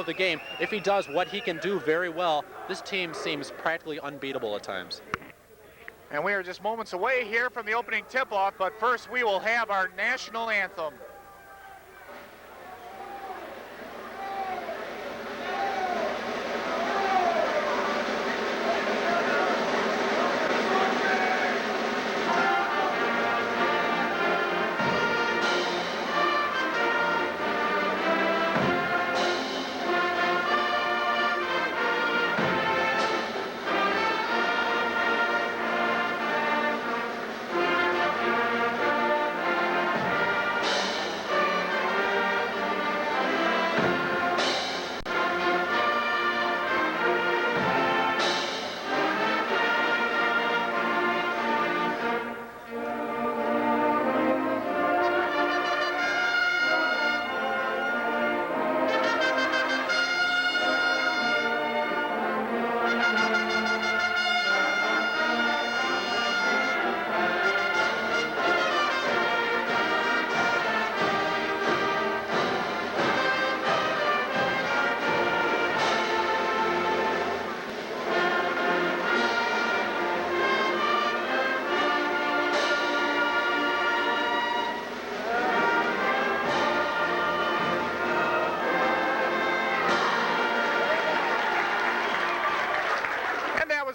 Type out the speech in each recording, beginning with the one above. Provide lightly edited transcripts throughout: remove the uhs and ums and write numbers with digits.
of the game, if he does what he can do very well, this team seems practically unbeatable at times. And we are just moments away here from the opening tip-off, but first we will have our national anthem.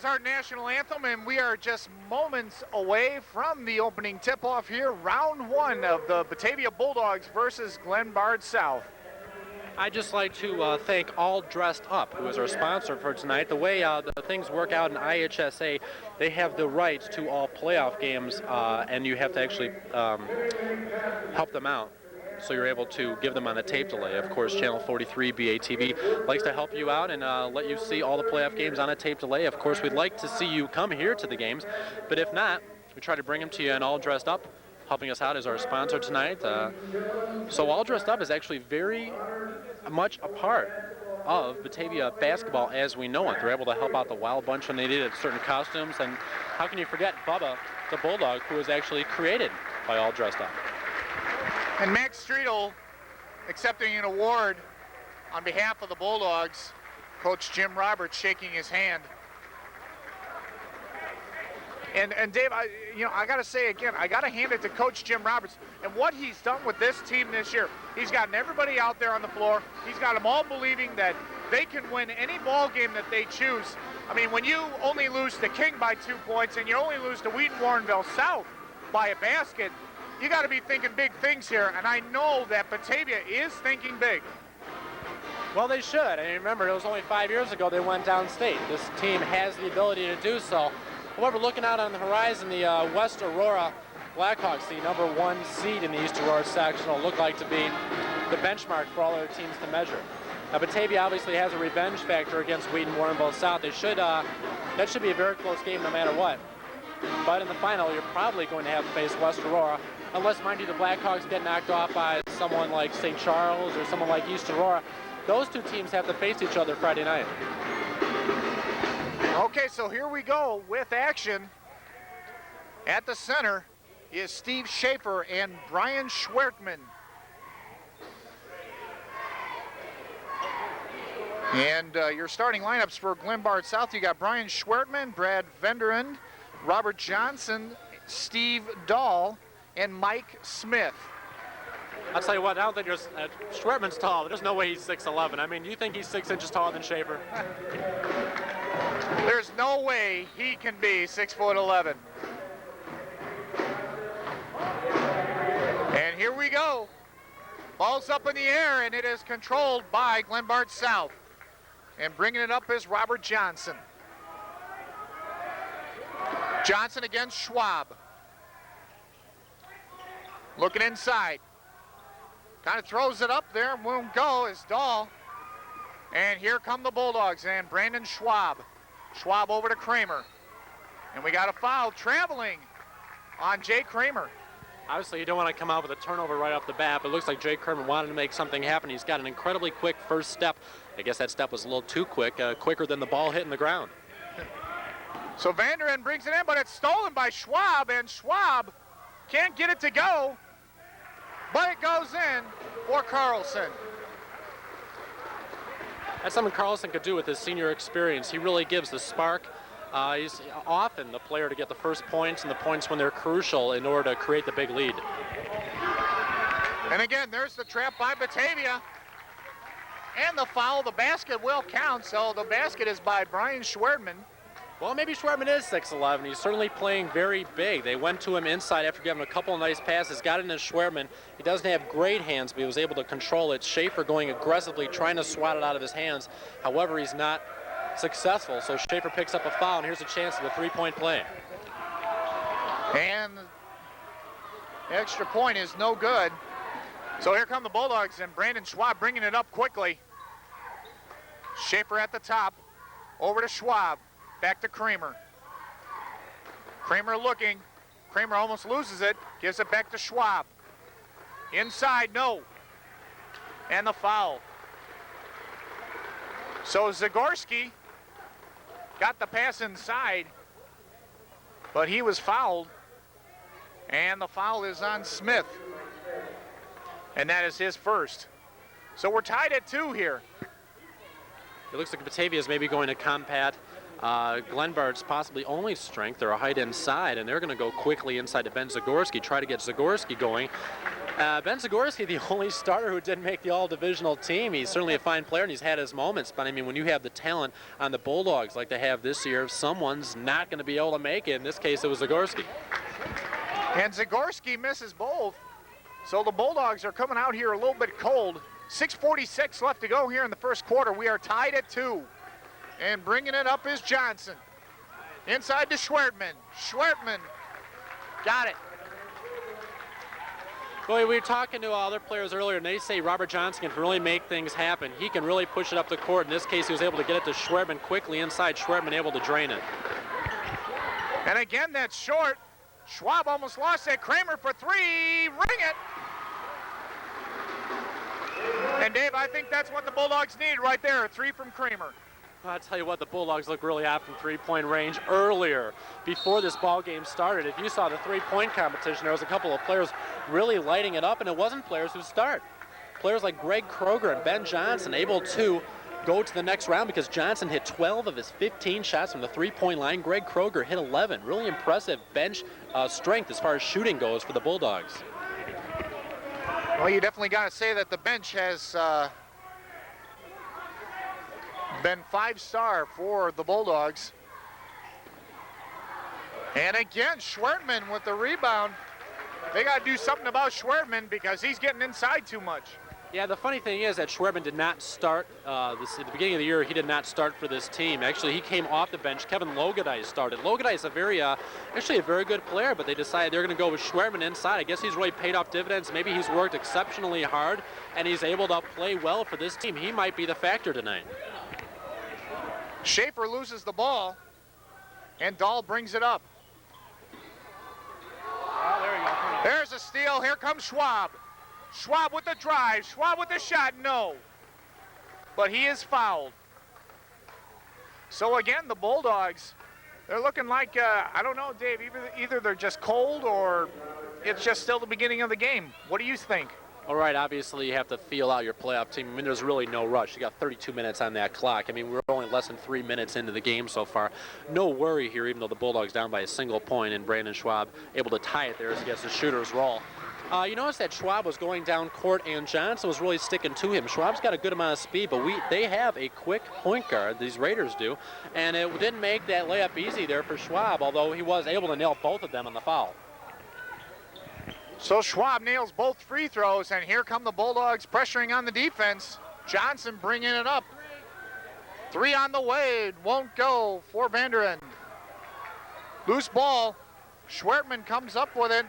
Our national anthem, and we are just moments away from the opening tip-off here, round one of the Batavia Bulldogs versus Glenbard South. I'd just like to thank All Dressed Up, who is our sponsor for tonight. The way the things work out in IHSA, they have the rights to all playoff games, and you have to actually help them out. So you're able to give them on a tape delay. Of course, Channel 43 BATV likes to help you out and let you see all the playoff games on a tape delay. Of course, we'd like to see you come here to the games, but if not, we try to bring them to you and All Dressed Up. Helping us out is our sponsor tonight. So All Dressed Up is actually very much a part of Batavia basketball as we know it. They're able to help out the Wild Bunch when they needed certain costumes, and how can you forget Bubba, the Bulldog, who was actually created by All Dressed Up. And Max Streetel accepting an award on behalf of the Bulldogs. Coach Jim Roberts shaking his hand. And Dave, I got to say again, I got to hand it to Coach Jim Roberts and what he's done with this team this year. He's gotten everybody out there on the floor. He's got them all believing that they can win any ball game that they choose. I mean, when you only lose to King by 2 points and you only lose to Wheaton-Warrenville South by a basket, you got to be thinking big things here, and I know that Batavia is thinking big. Well, they should. I mean, remember, it was only 5 years ago they went downstate. This team has the ability to do so. However, looking out on the horizon, the West Aurora Blackhawks, the #1 seed in the East Aurora sectional, look like to be the benchmark for all other teams to measure. Now, Batavia obviously has a revenge factor against Wheaton-Warrenville South. They should, that should be a very close game no matter what. But in the final, you're probably going to have to face West Aurora, unless, mind you, the Blackhawks get knocked off by someone like St. Charles or someone like East Aurora. Those two teams have to face each other Friday night. Okay, so here we go with action. At the center is Steve Schaefer and Brian Schwertman. And your starting lineups for Glenbard South, you got Brian Schwertman, Brad Venderend, Robert Johnson, Steve Dahl, and Mike Smith. I'll tell you what, I don't think there's, Schwertman's tall, but there's no way he's 6'11". I mean, you think he's 6 inches taller than Schaefer? There's no way he can be 6'11". And here we go. Ball's up in the air, and it is controlled by Glenbard South. And bringing it up is Robert Johnson. Johnson against Schwab. Looking inside. Kind of throws it up there, won't go, is Dahl. And here come the Bulldogs and Brandon Schwab. Schwab over to Kramer. And we got a foul traveling on Jay Kramer. Obviously, you don't want to come out with a turnover right off the bat, but it looks like Jay Kramer wanted to make something happen. He's got an incredibly quick first step. I guess that step was a little too quick, quicker than the ball hitting the ground. So Vanderend brings it in, but it's stolen by Schwab, and Schwab can't get it to go, but it goes in for Carlson. That's something Carlson could do with his senior experience. He really gives the spark. He's often the player to get the first points and the points when they're crucial in order to create the big lead. And again, there's the trap by Batavia. And the foul, the basket will count, so the basket is by Brian Schwerdman. Well, maybe Schwerdman is 6'11". He's certainly playing very big. They went to him inside after giving him a couple of nice passes, got it into Schwerdman. He doesn't have great hands, but he was able to control it. Schaefer going aggressively, trying to swat it out of his hands. However, he's not successful, so Schaefer picks up a foul, and here's a chance of a three-point play. And the extra point is no good. So here come the Bulldogs, and Brandon Schwab bringing it up quickly. Schaefer at the top, over to Schwab, back to Kramer. Kramer looking. Kramer almost loses it, gives it back to Schwab. Inside, no. And the foul. So Zagorski got the pass inside, but he was fouled. And the foul is on Smith. And that is his first. So we're tied at 2 here. It looks like Batavia is maybe going to combat Glenbard's possibly only strength. They're a height inside, and they're going to go quickly inside to Ben Zagorski, try to get Zagorski going. Ben Zagorski, the only starter who didn't make the all-divisional team. He's certainly a fine player, and he's had his moments. But, I mean, when you have the talent on the Bulldogs like they have this year, someone's not going to be able to make it. In this case, it was Zagorski. And Zagorski misses both. So the Bulldogs are coming out here a little bit cold. 6:46 left to go here in the first quarter. We are tied at 2. And bringing it up is Johnson. Inside to Schwerdman. Schwerdman got it. Boy, we were talking to other players earlier, and they say Robert Johnson can really make things happen. He can really push it up the court. In this case, he was able to get it to Schwerdman quickly inside. Schwerdman able to drain it. And again, that's short. Schwab almost lost it. Kramer for 3. Ring it. And Dave, I think that's what the Bulldogs need right there, a 3 from Kramer. I'll tell you what, the Bulldogs look really hot from three-point range earlier before this ball game started. If you saw the three-point competition, there was a couple of players really lighting it up, and it wasn't players who start. Players like Greg Kroger and Ben Johnson able to go to the next round because Johnson hit 12 of his 15 shots from the three-point line. Greg Kroger hit 11. Really impressive bench strength as far as shooting goes for the Bulldogs. Well, you definitely got to say that the bench has been 5-star for the Bulldogs. And again, Schwerdman with the rebound. They got to do something about Schwerdman because he's getting inside too much. Yeah, the funny thing is that Schwerdman did not start at the beginning of the year. He did not start for this team. Actually, he came off the bench. Kevin Logadai started. Logadai is a actually a very good player, but they decided they're going to go with Schwerdman inside. I guess he's really paid off dividends. Maybe he's worked exceptionally hard, and he's able to play well for this team. He might be the factor tonight. Schaefer loses the ball, and Dahl brings it up. Oh, there you go. There's a steal. Here comes Schwab. Schwab with the drive. Schwab with the shot. No. But he is fouled. So again, the Bulldogs, they're looking like, I don't know, Dave, either they're just cold or it's just still the beginning of the game. What do you think? All right, obviously you have to feel out your playoff team. I mean, there's really no rush. You got 32 minutes on that clock. I mean, we're only less than 3 minutes into the game so far. No worry here, even though the Bulldogs down by a single point, and Brandon Schwab able to tie it there as he gets the shooter's roll. You notice that Schwab was going down court, and Johnson was really sticking to him. Schwab's got a good amount of speed, but they have a quick point guard, these Raiders do, and it didn't make that layup easy there for Schwab, although he was able to nail both of them on the foul. So Schwab nails both free throws, and here come the Bulldogs pressuring on the defense. Johnson bringing it up. 3 on the way, won't go for Vanderen. Loose ball. Schwerdman comes up with it,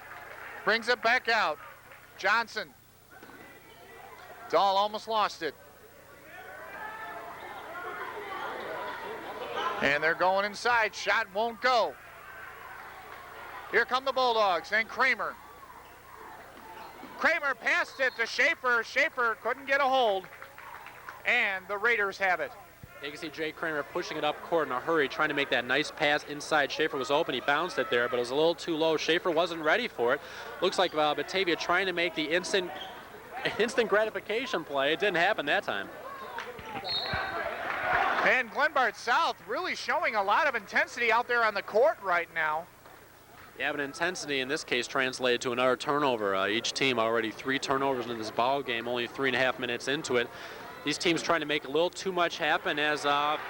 brings it back out. Johnson. Dahl almost lost it. And they're going inside. Shot won't go. Here come the Bulldogs and Kramer. Kramer passed it to Schaefer. Schaefer couldn't get a hold. And the Raiders have it. You can see Jay Kramer pushing it up court in a hurry, trying to make that nice pass inside. Schaefer was open. He bounced it there, but it was a little too low. Schaefer wasn't ready for it. Looks like Batavia trying to make the instant gratification play. It didn't happen that time. And Glenbard South really showing a lot of intensity out there on the court right now. Yeah, but intensity in this case translated to another turnover. Each team already 3 turnovers in this ball game, only 3.5 minutes into it. These teams trying to make a little too much happen as, wow,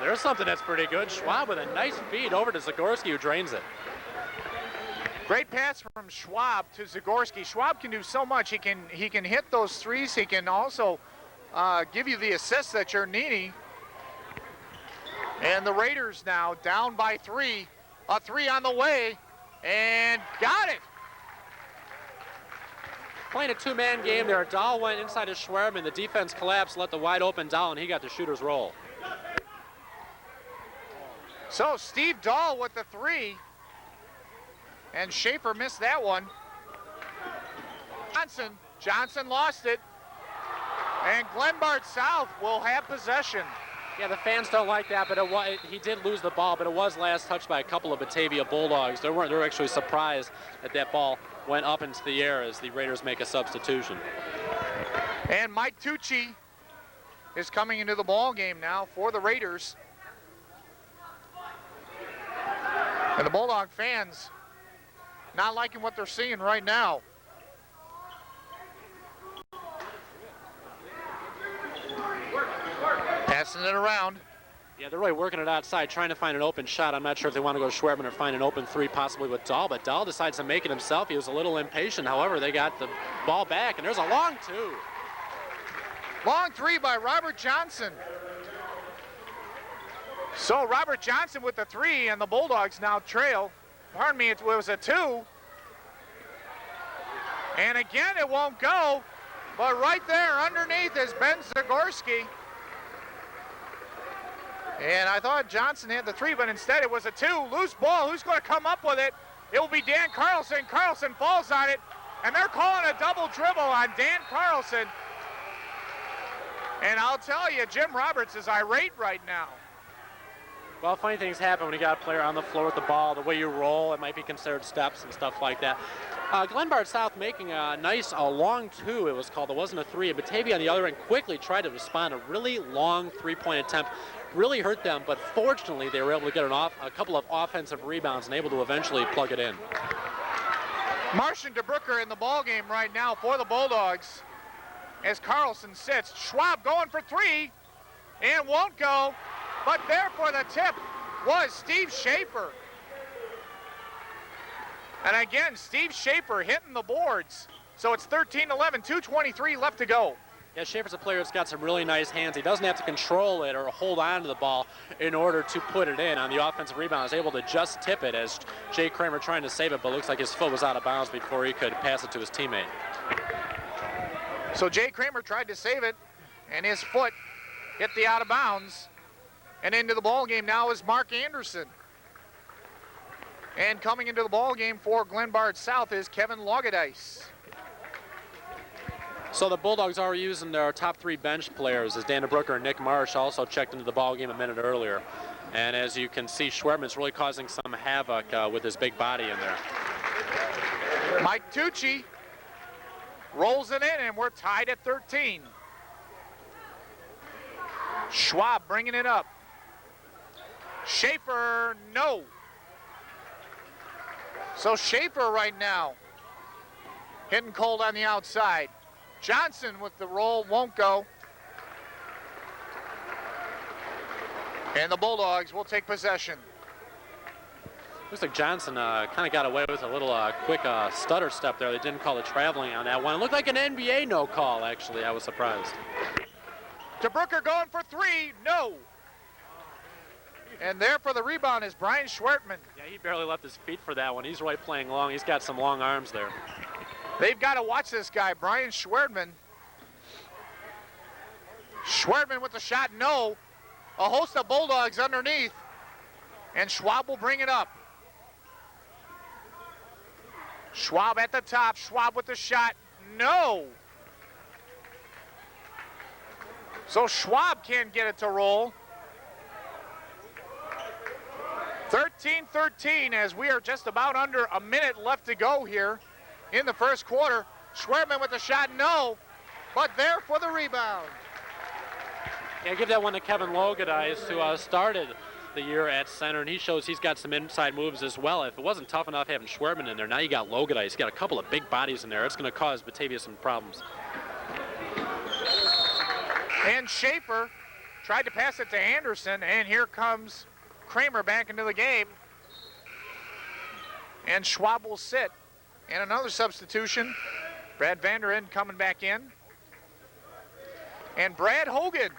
there's something that's pretty good. Schwab with a nice feed over to Zagorski, who drains it. Great pass from Schwab to Zagorski. Schwab can do so much. He can hit those threes. He can also give you the assists that you're needing. And the Raiders now down by 3. A 3 on the way. And got it. Playing a 2-man game there. Dahl went inside of Schwerman. The defense collapsed, let the wide open Dahl, and he got the shooter's roll. So Steve Dahl with the 3. And Schaefer missed that one. Johnson lost it. And Glenbard South will have possession. Yeah, the fans don't like that, but he did lose the ball, but it was last touched by a couple of Batavia Bulldogs. They were actually surprised that ball went up into the air as the Raiders make a substitution. And Mike Tucci is coming into the ball game now for the Raiders. And the Bulldog fans not liking what they're seeing right now. Passing it around. Yeah, they're really working it outside, trying to find an open shot. I'm not sure if they want to go Schwerman or find an open 3 possibly with Dahl, but Dahl decides to make it himself. He was a little impatient. However, they got the ball back, and there's a long 2. Long 3 by Robert Johnson. So Robert Johnson with the 3, and the Bulldogs now trail. Pardon me, it was a 2. And again, it won't go, but right there underneath is Ben Zagorski. And I thought Johnson had the 3, but instead it was a 2. Loose ball. Who's going to come up with it? It will be Dan Carlson. Carlson falls on it, and they're calling a double dribble on Dan Carlson. And I'll tell you, Jim Roberts is irate right now. Well, funny things happen when you got a player on the floor with the ball. The way you roll, it might be considered steps and stuff like that. Glenbard South making a nice long 2, it was called. It wasn't a 3. Batavia on the other end quickly tried to respond. A really long 3-point attempt really hurt them, but fortunately they were able to get a couple of offensive rebounds and able to eventually plug it in. Martian DeBrooker in the ball game right now for the Bulldogs as Carlson sits. Schwab going for 3 and won't go, but there for the tip was Steve Schaefer. And again, Steve Schaefer hitting the boards. So it's 13-11, 2:23 left to go. Yeah, Schaefer's a player that's got some really nice hands. He doesn't have to control it or hold on to the ball in order to put it in. On the offensive rebound, he's able to just tip it as Jay Kramer trying to save it, but looks like his foot was out of bounds before he could pass it to his teammate. So Jay Kramer tried to save it, and his foot hit the out of bounds. And into the ball game now is Mark Anderson. And coming into the ball game for Glenbard South is Kevin Logadice. So the Bulldogs are using their top 3 bench players, as Dana Brooker and Nick Marsh also checked into the ball game a minute earlier. And as you can see, Schwerman's really causing some havoc with his big body in there. Mike Tucci rolls it in, and we're tied at 13. Schwab bringing it up. Schaefer, no. So Schaefer right now hitting cold on the outside. Johnson with the roll, won't go. And the Bulldogs will take possession. Looks like Johnson kind of got away with a little quick stutter step there. They didn't call the traveling on that one. It looked like an NBA no call, actually. I was surprised. DeBrooker going for 3, no. And there for the rebound is Brian Schwertman. Yeah, he barely left his feet for that one. He's really playing long. He's got some long arms there. They've got to watch this guy, Brian Schwertman. Schwertman with the shot, no. A host of Bulldogs underneath. And Schwab will bring it up. Schwab at the top. Schwab with the shot, no. So Schwab can't get it to roll. 13-13 as we are just about under a minute left to go here in the first quarter. Schwertman with the shot, no, but there for the rebound. Yeah, give that one to Kevin Logadice, who started the year at center, and he shows he's got some inside moves as well. If it wasn't tough enough having Schwertman in there, now you got Logadice. You got a couple of big bodies in there. It's going to cause Batavia some problems. And Schaefer tried to pass it to Anderson, and here comes Kramer back into the game. And Schwab will sit. And another substitution. Brad Vanderen coming back in. And Brad Hogan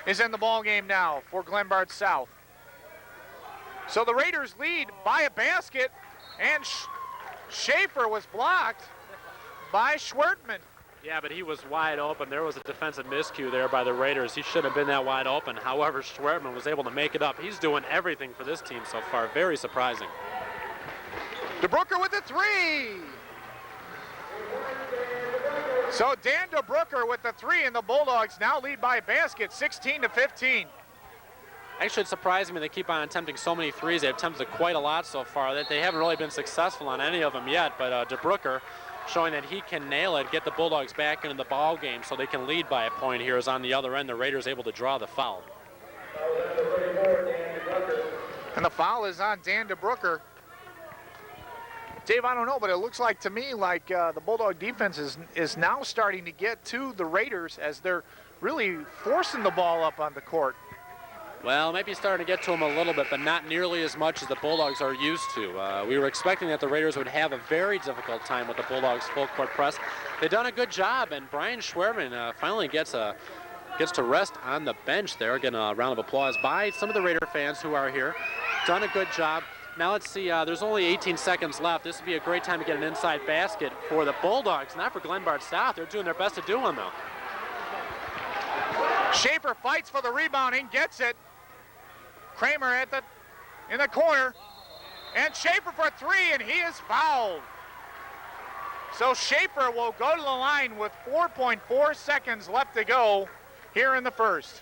is in the ball game now for Glenbard South. So the Raiders lead by a basket, and Schaefer was blocked by Schwertman. Yeah, but he was wide open. There was a defensive miscue there by the Raiders. He shouldn't have been that wide open. However, Schwertman was able to make it up. He's doing everything for this team so far. Very surprising. DeBrooker with the three. So Dan DeBrooker with the three, and the Bulldogs now lead by a basket, 16-15. Actually, it surprised me they keep on attempting so many threes. They've attempted quite a lot so far. That they haven't really been successful on any of them yet, but DeBrooker showing that he can nail it, get the Bulldogs back into the ball game so they can lead by a point here. Is on the other end, the Raiders able to draw the foul. And the foul is on Dan DeBrooker. Dave, I don't know, but it looks like to me like the Bulldog defense is now starting to get to the Raiders as they're really forcing the ball up on the court. Well, it might be starting to get to them a little bit, but not nearly as much as the Bulldogs are used to. We were expecting that the Raiders would have a very difficult time with the Bulldogs' full court press. They've done a good job, and Brian Schwertman finally gets to rest on the bench there. Again, a round of applause by some of the Raider fans who are here. Done a good job. Now let's see, there's only 18 seconds left. This would be a great time to get an inside basket for the Bulldogs, not for Glenbard South. They're doing their best to do one, though. Schaefer fights for the rebounding, gets it. Kramer in the corner, and Schaefer for three, and he is fouled. So Schaefer will go to the line with 4.4 seconds left to go here in the first.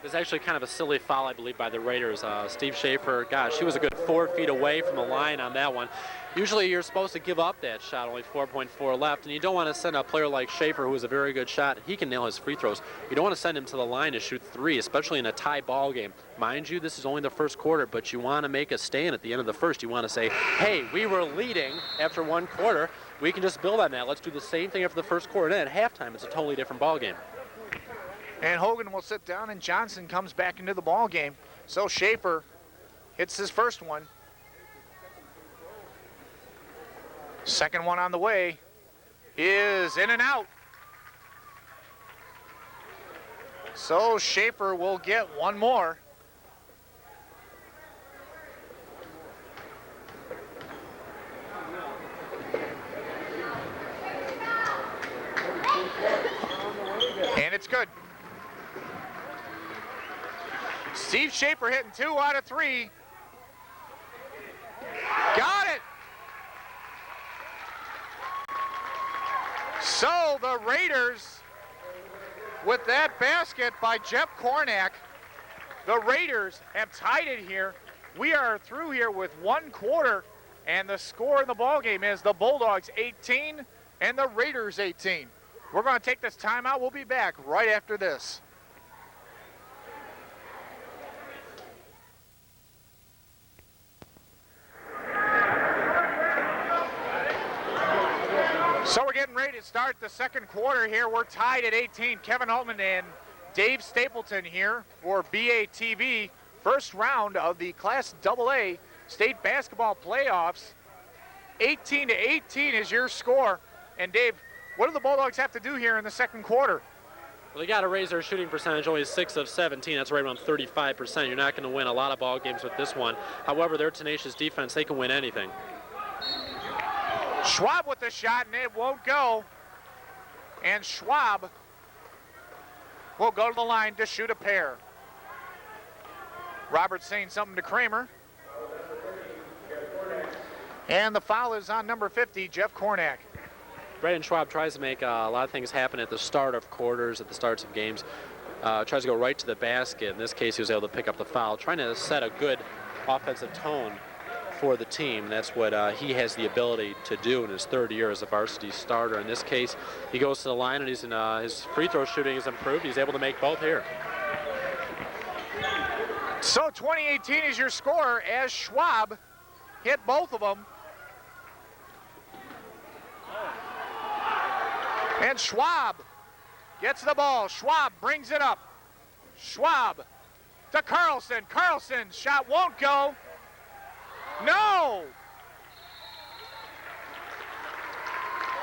It's actually kind of a silly foul, I believe, by the Raiders. Steve Schaefer, gosh, he was a good 4 feet away from the line on that one. Usually you're supposed to give up that shot, only 4.4 left, and you don't want to send a player like Schaefer, who is a very good shot. He can nail his free throws. You don't want to send him to the line to shoot three, especially in a tie ball game. Mind you, this is only the first quarter, but you want to make a stand at the end of the first. You want to say, hey, we were leading after one quarter. We can just build on that. Let's do the same thing after the first quarter. And then at halftime, it's a totally different ball game. And Hogan will sit down, and Johnson comes back into the ball game. So Schaefer hits his first one. Second one on the way is in and out. So Schaefer will get one more. And it's good. Steve Schaefer hitting 2 out of 3. Got it! So the Raiders, with that basket by Jeff Kornak, the Raiders have tied it here. We are through here with 1 quarter, and the score in the ballgame is the Bulldogs 18 and the Raiders 18. We're going to take this timeout. We'll be back right after this. So we're getting ready to start the second quarter here. We're tied at 18. Kevin Altman and Dave Stapleton here for BATV. First round of the Class AA State Basketball Playoffs. 18-18 is your score. And Dave, what do the Bulldogs have to do here in the second quarter? Well, they got to raise their shooting percentage, only 6 of 17. That's right around 35%. You're not going to win a lot of ball games with this one. However, their tenacious defense, they can win anything. Schwab with the shot, and it won't go. And Schwab will go to the line to shoot a pair. Roberts saying something to Kramer. And the foul is on number 50, Jeff Kornak. Braden Schwab tries to make a lot of things happen at the start of quarters, at the starts of games. Tries to go right to the basket. In this case, he was able to pick up the foul, trying to set a good offensive tone for the team. That's what he has the ability to do in his third year as a varsity starter. In this case, he goes to the line, and he's in, his free throw shooting has improved. He's able to make both here. So 2018 is your score as Schwab hit both of them. And Schwab gets the ball. Schwab brings it up. Schwab to Carlson. Carlson's shot won't go. No!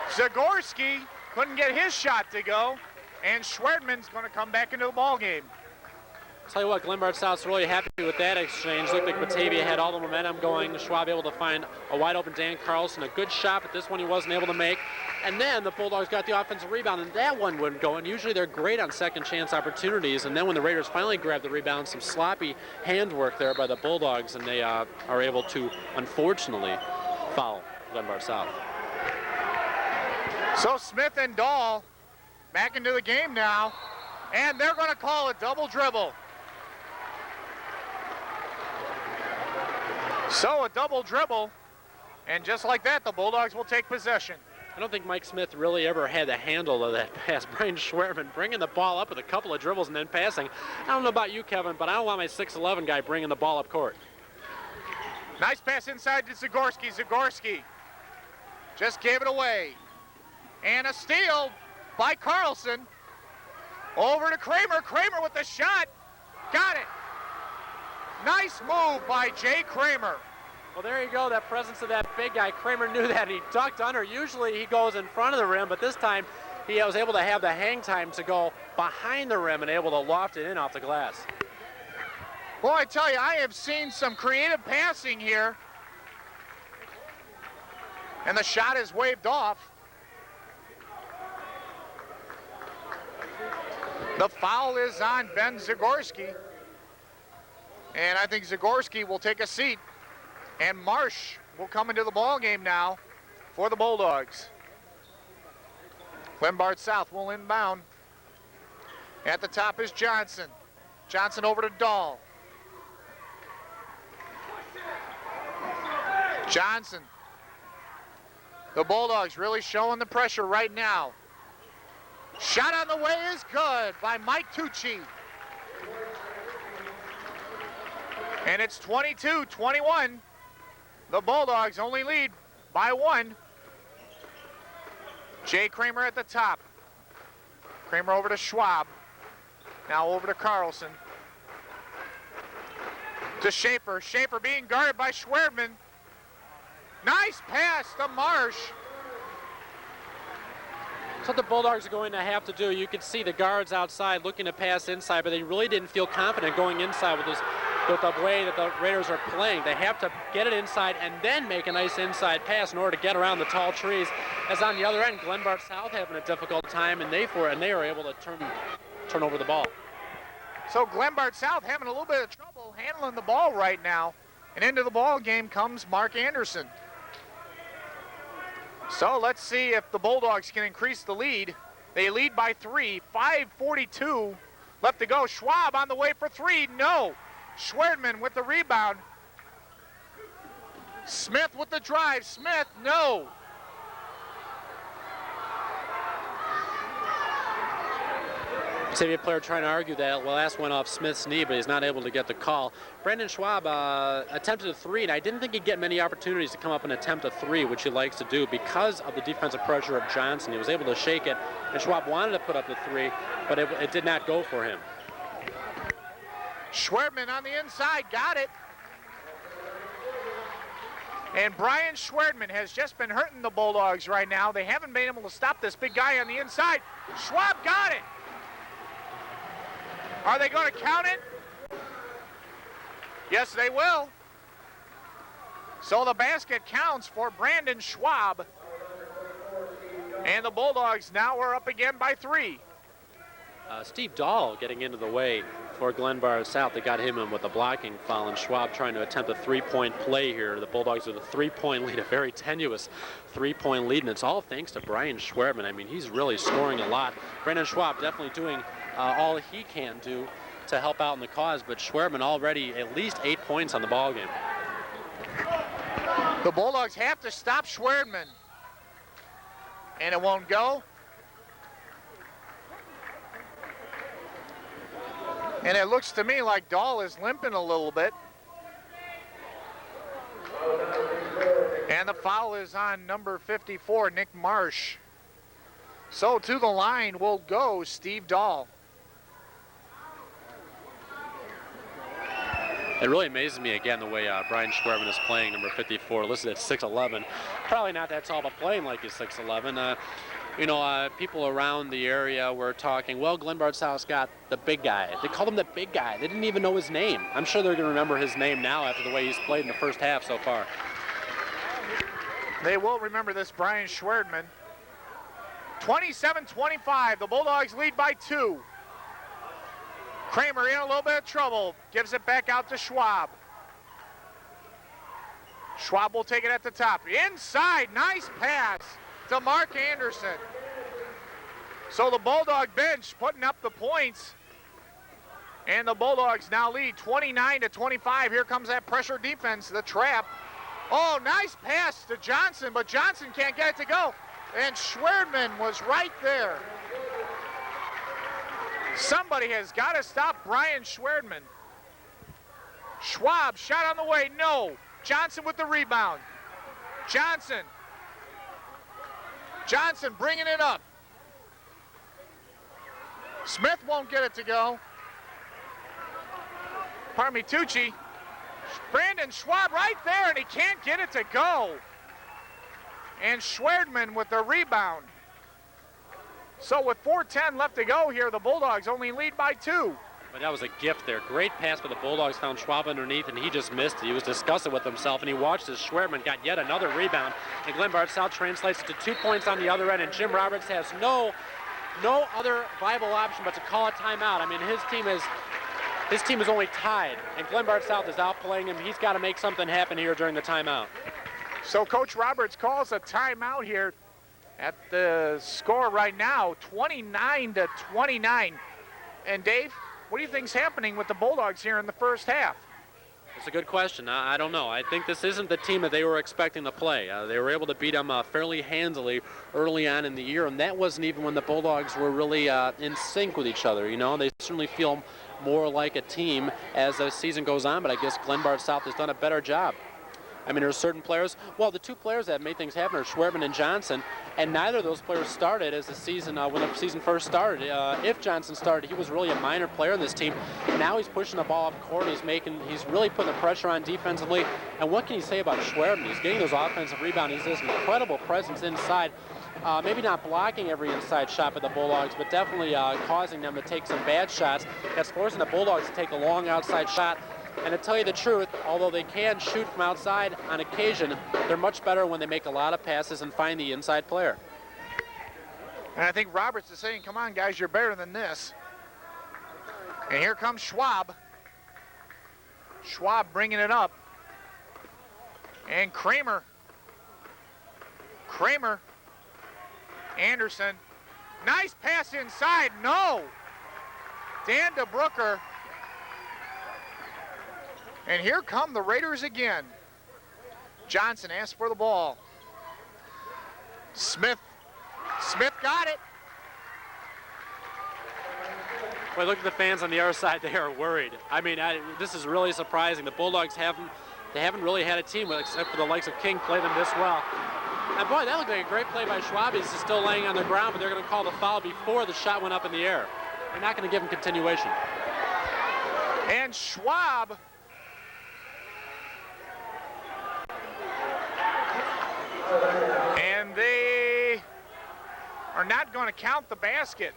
Zagorski couldn't get his shot to go, and Schwerdman's going to come back into the ball game. Tell you what, Glenbard South's really happy with that exchange. Looked like Batavia had all the momentum going. Schwab able to find a wide open Dan Carlson, a good shot, but this one he wasn't able to make. And then the Bulldogs got the offensive rebound, and that one wouldn't go. And usually they're great on second chance opportunities. And then when the Raiders finally grabbed the rebound, some sloppy handwork there by the Bulldogs, and they are able to, unfortunately, foul Glenbard South. So Smith and Dahl back into the game now, and they're going to call a double dribble. So a double dribble, and just like that, the Bulldogs will take possession. I don't think Mike Smith really ever had the handle of that pass. Brian Schwerman bringing the ball up with a couple of dribbles and then passing. I don't know about you, Kevin, but I don't want my 6'11" guy bringing the ball up court. Nice pass inside to Zagorski. Zagorski just gave it away. And a steal by Carlson. Over to Kramer. Kramer with the shot. Got it. Nice move by Jay Kramer. Well, there you go, that presence of that big guy. Kramer knew that, and he ducked under. Usually he goes in front of the rim, but this time he was able to have the hang time to go behind the rim and able to loft it in off the glass. Well, I tell you, I have seen some creative passing here. And the shot is waved off. The foul is on Ben Zagorski. And I think Zagorski will take a seat. And Marsh will come into the ball game now for the Bulldogs. Glenbard South will inbound. At the top is Johnson. Johnson over to Dahl. Johnson. The Bulldogs really showing the pressure right now. Shot on the way is good by Mike Tucci. And it's 22-21. The Bulldogs only lead by 1. Jay Kramer at the top. Kramer over to Schwab. Now over to Carlson. To Schaefer. Schaefer being guarded by Schwerdman. Nice pass to Marsh. That's what the Bulldogs are going to have to do. You can see the guards outside looking to pass inside, but they really didn't feel confident going inside with the way that the Raiders are playing. They have to get it inside and then make a nice inside pass in order to get around the tall trees. As on the other end, Glenbard South having a difficult time, and they are able to turn over the ball. So Glenbard South having a little bit of trouble handling the ball right now. And into the ball game comes Mark Anderson. So let's see if the Bulldogs can increase the lead. They lead by 3, 5:42 left to go. Schwab on the way for 3, no. Schwerdman with the rebound. Smith with the drive. Smith, no. Batavia player trying to argue that last went off Smith's knee, but he's not able to get the call. Brandon Schwab attempted a 3, and I didn't think he'd get many opportunities to come up and attempt a 3, which he likes to do because of the defensive pressure of Johnson. He was able to shake it, and Schwab wanted to put up the 3, but it did not go for him. Schwerdman on the inside, got it. And Brian Schwerdman has just been hurting the Bulldogs right now. They haven't been able to stop this big guy on the inside. Schwab got it. Are they going to count it? Yes, they will. So the basket counts for Brandon Schwab. And the Bulldogs now are up again by 3. Steve Dahl getting into the way for Glenbard South. They got him in with a blocking foul, and Schwab trying to attempt a 3-point play here. The Bulldogs with a 3-point lead, a very tenuous 3-point lead, and it's all thanks to Brian Schwerdman. I mean, he's really scoring a lot. Brandon Schwab definitely doing all he can do to help out in the cause, but Schwerdman already at least 8 points on the ball game. The Bulldogs have to stop Schwerdman. And it won't go. And it looks to me like Dahl is limping a little bit. And the foul is on number 54, Nick Marsh. So to the line will go Steve Dahl. It really amazes me again the way Brian Schwerman is playing, number 54, listed at 6'11". Probably not that tall, but playing like he's 6'11". People around the area were talking, well, Glenbard South's got the big guy. They called him the big guy. They didn't even know his name. I'm sure they're going to remember his name now after the way he's played in the first half so far. They will remember this Brian Schwerdman. 27-25, the Bulldogs lead by 2. Kramer in a little bit of trouble, gives it back out to Schwab. Schwab will take it at the top. Inside, nice pass to Mark Anderson. So the Bulldog bench putting up the points. And the Bulldogs now lead 29-25. Here comes that pressure defense, the trap. Oh, nice pass to Johnson, but Johnson can't get it to go. And Schwerdman was right there. Somebody has got to stop Brian Schwerdman. Schwab, shot on the way, no. Johnson with the rebound. Johnson bringing it up. Smith won't get it to go. Pardon me, Tucci. Brandon Schwab right there, and he can't get it to go. And Schwerdman with the rebound. So with 4:10 left to go here, the Bulldogs only lead by 2. But that was a gift there. Great pass for the Bulldogs, found Schwab underneath, and he just missed it. He was disgusted with himself, and he watched as Schwerdman got yet another rebound. And Glenbard South translates it to 2 points on the other end, and Jim Roberts has no other viable option but to call a timeout. I mean, his team is only tied, and Glenbard South is outplaying him. He's got to make something happen here during the timeout. So Coach Roberts calls a timeout here at the score right now, 29-29. And Dave, what do you think's happening with the Bulldogs here in the first half? It's a good question. I don't know. I think this isn't the team that they were expecting to play. They were able to beat them fairly handily early on in the year, and that wasn't even when the Bulldogs were really in sync with each other. You know, they certainly feel more like a team as the season goes on, but I guess Glenbard South has done a better job. I mean, there's certain players. Well, the 2 players that have made things happen are Schwerdman and Johnson, and neither of those players started as the season when the season first started. If Johnson started, he was really a minor player in this team. Now he's pushing the ball up court. He's really putting the pressure on defensively. And what can you say about Schwerdman? He's getting those offensive rebounds. He's this incredible presence inside. Maybe not blocking every inside shot by the Bulldogs, but definitely causing them to take some bad shots. That's forcing the Bulldogs to take a long outside shot. And to tell you the truth, although they can shoot from outside on occasion, they're much better when they make a lot of passes and find the inside player. And I think Roberts is saying, come on, guys, you're better than this. And here comes Schwab. Schwab bringing it up. And Kramer. Anderson. Nice pass inside. No. Dan DeBrooker. And here come the Raiders again. Johnson asks for the ball. Smith got it. Well, look at the fans on the other side. They are worried. I mean, this is really surprising. The Bulldogs haven't really had a team, except for the likes of King, play them this well. And boy, that looked like a great play by Schwab. He's still laying on the ground, but they're going to call the foul before the shot went up in the air. They're not going to give him continuation. And Schwab and they are not going to count the basket.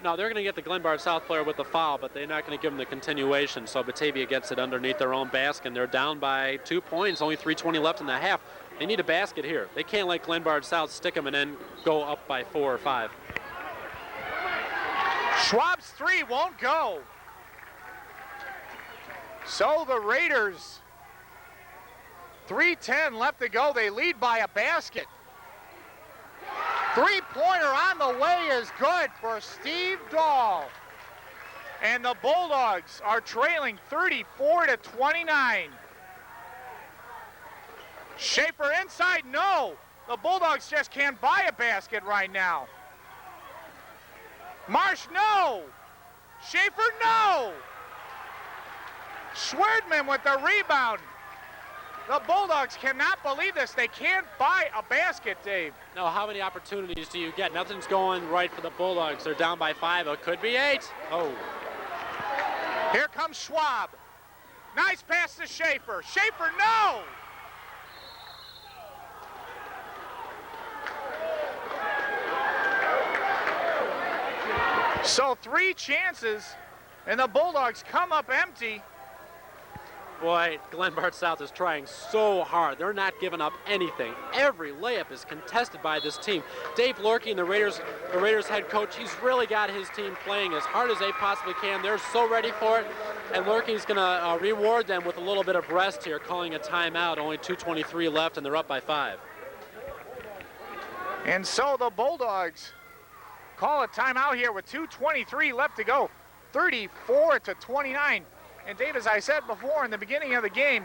No, they're going to get the Glenbard South player with the foul, but they're not going to give him the continuation. So Batavia gets it underneath their own basket, and they're down by 2 points, only 3:20 left in the half. They need a basket here. They can't let Glenbard South stick them and then go up by 4 or 5. Schwab's 3 won't go. So the Raiders, 3:10 left to go. They lead by a basket. 3-pointer on the way is good for Steve Dahl. And the Bulldogs are trailing 34-29. Schaefer inside, no. The Bulldogs just can't buy a basket right now. Marsh, no. Schaefer, no. Schwerdman with the rebound. The Bulldogs cannot believe this. They can't buy a basket, Dave. Now, how many opportunities do you get? Nothing's going right for the Bulldogs. They're down by 5. It could be 8. Oh. Here comes Schwab. Nice pass to Schaefer. Schaefer, no! So 3 chances, and the Bulldogs come up empty. Boy, Glenbard South is trying so hard. They're not giving up anything. Every layup is contested by this team. Dave Lorkey, the Raiders head coach, he's really got his team playing as hard as they possibly can. They're so ready for it, and Lorkey's going to reward them with a little bit of rest here, calling a timeout. Only 2:23 left, and they're up by 5. And so the Bulldogs call a timeout here with 2:23 left to go, 34-29. And Dave, as I said before in the beginning of the game,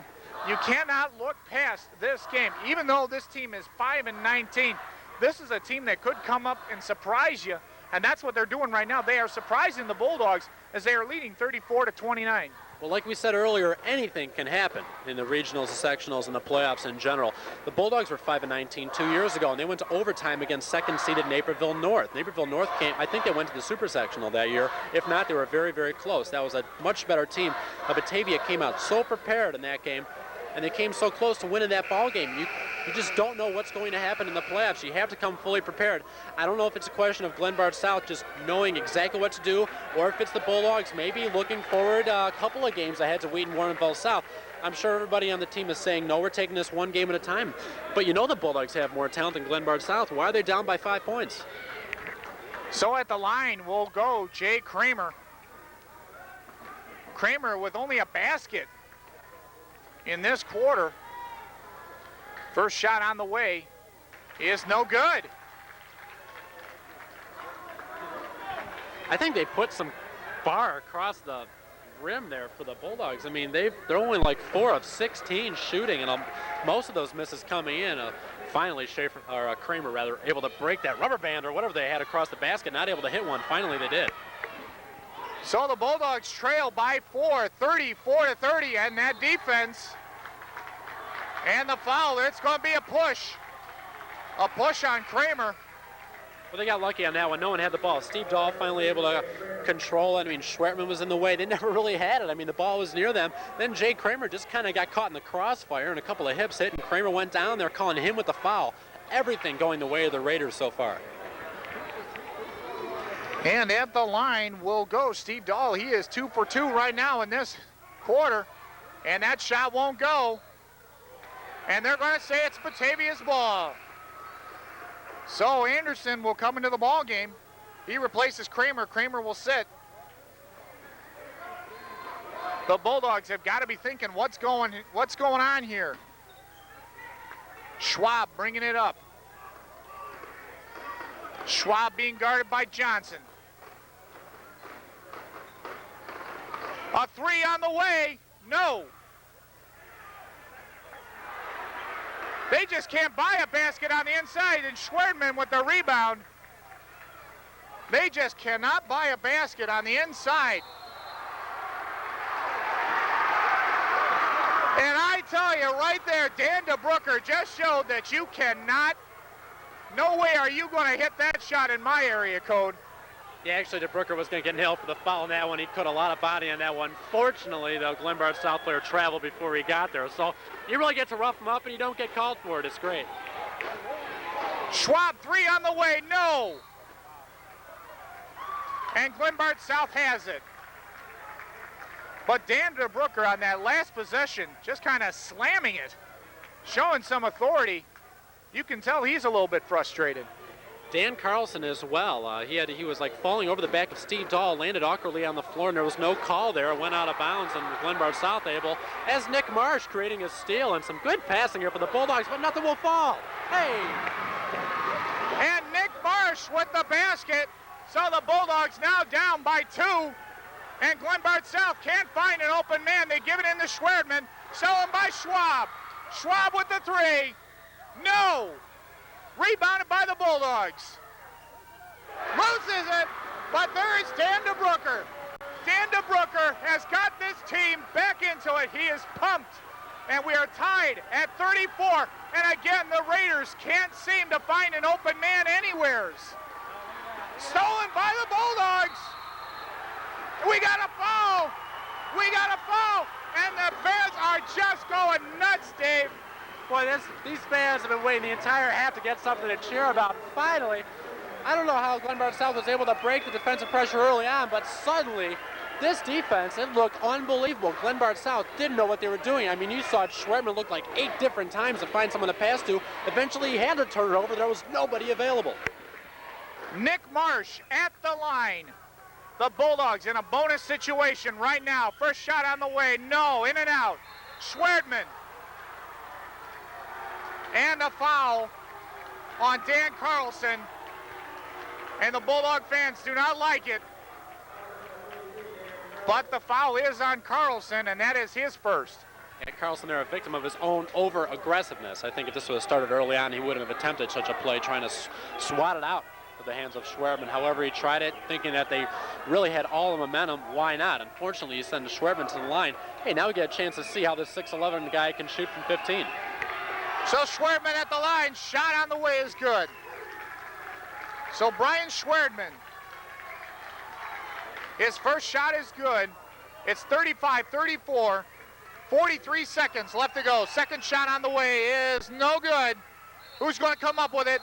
you cannot look past this game. Even though this team is 5-19, this is a team that could come up and surprise you, and that's what they're doing right now. They are surprising the Bulldogs as they are leading 34-29. Well, like we said earlier, anything can happen in the regionals, the sectionals, and the playoffs in general. The Bulldogs were 5-19 2 years ago, and they went to overtime against second-seeded Naperville North. Naperville North came, I think they went to the super sectional that year. If not, they were very, very close. That was a much better team. Batavia came out so prepared in that game, and they came so close to winning that ball game. You just don't know what's going to happen in the playoffs. You have to come fully prepared. I don't know if it's a question of Glenbard South just knowing exactly what to do, or if it's the Bulldogs maybe looking forward a couple of games ahead to Wheaton-Warrenville South. I'm sure everybody on the team is saying, no, we're taking this one game at a time. But you know the Bulldogs have more talent than Glenbard South. Why are they down by 5 points? So at the line will go Jay Kramer. Kramer with only a basket in this quarter. First shot on the way is no good. I think they put some bar across the rim there for the Bulldogs. I mean, they're only like 4 of 16 shooting, and most of those misses coming in. Finally, Kramer rather, able to break that rubber band or whatever they had across the basket, not able to hit one. Finally, they did. So the Bulldogs trail by 4, 34-30, and that defense. And the foul, it's going to be a push. A push on Kramer. Well, they got lucky on that one. No one had the ball. Steve Dahl finally able to control it. I mean, Schwertman was in the way. They never really had it. I mean, the ball was near them. Then Jay Kramer just kind of got caught in the crossfire, and a couple of hips hit, and Kramer went down. They're calling him with the foul. Everything going the way of the Raiders so far. And at the line will go Steve Dahl. He is 2 for 2 right now in this quarter, and that shot won't go. And they're going to say it's Batavia's ball. So Anderson will come into the ball game. He replaces Kramer. Kramer will sit. The Bulldogs have got to be thinking, what's going on here? Schwab bringing it up. Schwab being guarded by Johnson. A 3 on the way. No. They just can't buy a basket on the inside, and Schwerdman with the rebound. They just cannot buy a basket on the inside. And I tell you right there, Dan DeBrooker just showed that you cannot, no way are you going to hit that shot in my area code. Yeah, actually, DeBrooker was going to get nailed for the foul on that one. He put a lot of body on that one. Fortunately, the Glenbard South player traveled before he got there. So you really get to rough him up, and you don't get called for it. It's great. Schwab 3 on the way, no. And Glenbard South has it. But Dan DeBrooker on that last possession, just kind of slamming it, showing some authority. You can tell he's a little bit frustrated. Dan Carlson as well. He was like falling over the back of Steve Dahl, landed awkwardly on the floor, and there was no call there. It went out of bounds, and Glenbard South able, as Nick Marsh creating a steal and some good passing here for the Bulldogs, but nothing will fall. Hey! And Nick Marsh with the basket. So the Bulldogs now down by 2. And Glenbard South can't find an open man. They give it in to Schwerdman. Stolen by Schwab. Schwab with the three. No. Rebounded by the Bulldogs. Loses it, but there is Dan DeBrooker. Dan DeBrooker has got this team back into it. He is pumped, and we are tied at 34. And again, the Raiders can't seem to find an open man anywheres. Stolen by the Bulldogs. We got a foul. We got a foul, and the fans are just going nuts, Dave. Boy, these fans have been waiting the entire half to get something to cheer about. Finally, I don't know how Glenbard South was able to break the defensive pressure early on, but suddenly, this defense, it looked unbelievable. Glenbard South didn't know what they were doing. I mean, you saw Schwertman look like 8 different times to find someone to pass to. Eventually, he had to turn it over. There was nobody available. Nick Marsh at the line. The Bulldogs in a bonus situation right now. First shot on the way. No, in and out. Schwertman. And a foul on Dan Carlson. And the Bulldog fans do not like it. But the foul is on Carlson, and that is his first. Yeah, Carlson there, a victim of his own over-aggressiveness. I think if this would have started early on, he wouldn't have attempted such a play, trying to swat it out of the hands of Schwertman. However, he tried it, thinking that they really had all the momentum. Why not? Unfortunately, you send Schwertman to the line. Hey, now we get a chance to see how this 6'11" guy can shoot from 15. So Schwertman at the line, shot on the way is good. So Brian Schwertman, his first shot is good. It's 35-34, 43 seconds left to go. Second shot on the way is no good. Who's going to come up with it?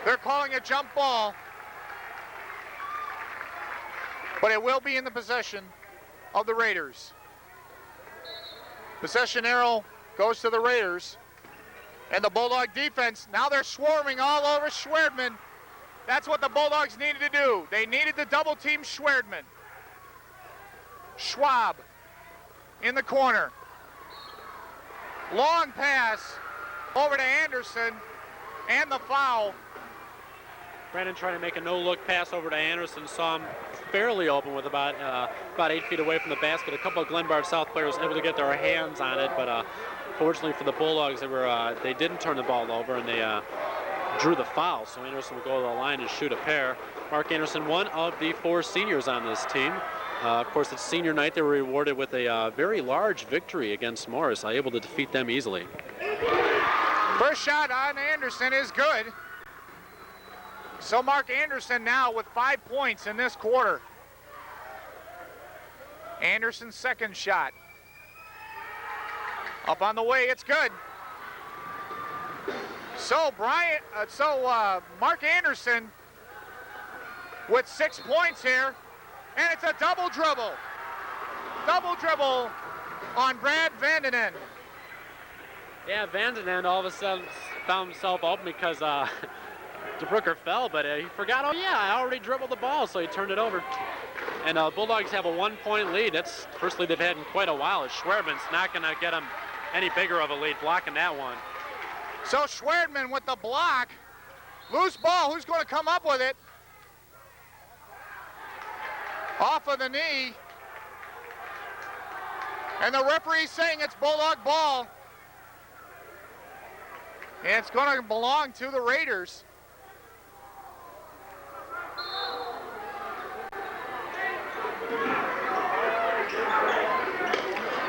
They're calling a jump ball, but it will be in the possession of the Raiders. Possession arrow goes to the Raiders. And the Bulldog defense, now they're swarming all over Schwertman. That's what the Bulldogs needed to do. They needed to double team Schwertman. Schwab in the corner. Long pass over to Anderson, and the foul. Brandon trying to make a no-look pass over to Anderson. Saw him fairly open with about 8 feet away from the basket. A couple of Glenbard South players able to get their hands on it, but fortunately for the Bulldogs, they didn't turn the ball over, and they drew the foul. So Anderson will go to the line and shoot a pair. Mark Anderson, one of the 4 seniors on this team. Of course, it's senior night. They were rewarded with a very large victory against Morris, able to defeat them easily. First shot on Anderson is good. So Mark Anderson now with 5 points in this quarter. Anderson's second shot. Up on the way, it's good. So Mark Anderson with 6 points here, and it's a double dribble. Double dribble on Brad Vandenen. Yeah, Vandenen all of a sudden found himself open because DeBrooker fell, but he forgot, oh yeah, I already dribbled the ball, so he turned it over. And Bulldogs have a 1-point lead. That's the first lead they've had in quite a while. Schwertman's not going to get them any bigger of a lead, blocking that one. So Schwertman with the block. Loose ball, who's going to come up with it? Off of the knee. And the referee's saying it's Bulldog ball. And it's going to belong to the Raiders.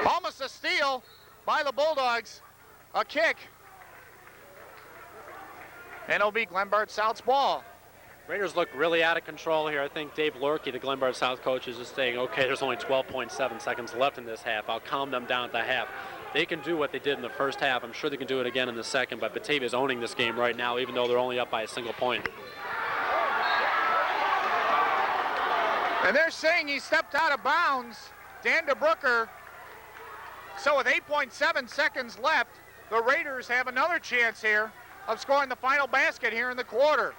Almost a steal by the Bulldogs. A kick. And it'll be Glenbard South's ball. Raiders look really out of control here. I think Dave Lorkey, the Glenbard South coach, is just saying, okay, there's only 12.7 seconds left in this half. I'll calm them down at the half. They can do what they did in the first half. I'm sure they can do it again in the second, but Batavia's owning this game right now, even though they're only up by a single point. And they're saying he stepped out of bounds, Dan DeBrooker. So with 8.7 seconds left, the Raiders have another chance here of scoring the final basket here in the quarter.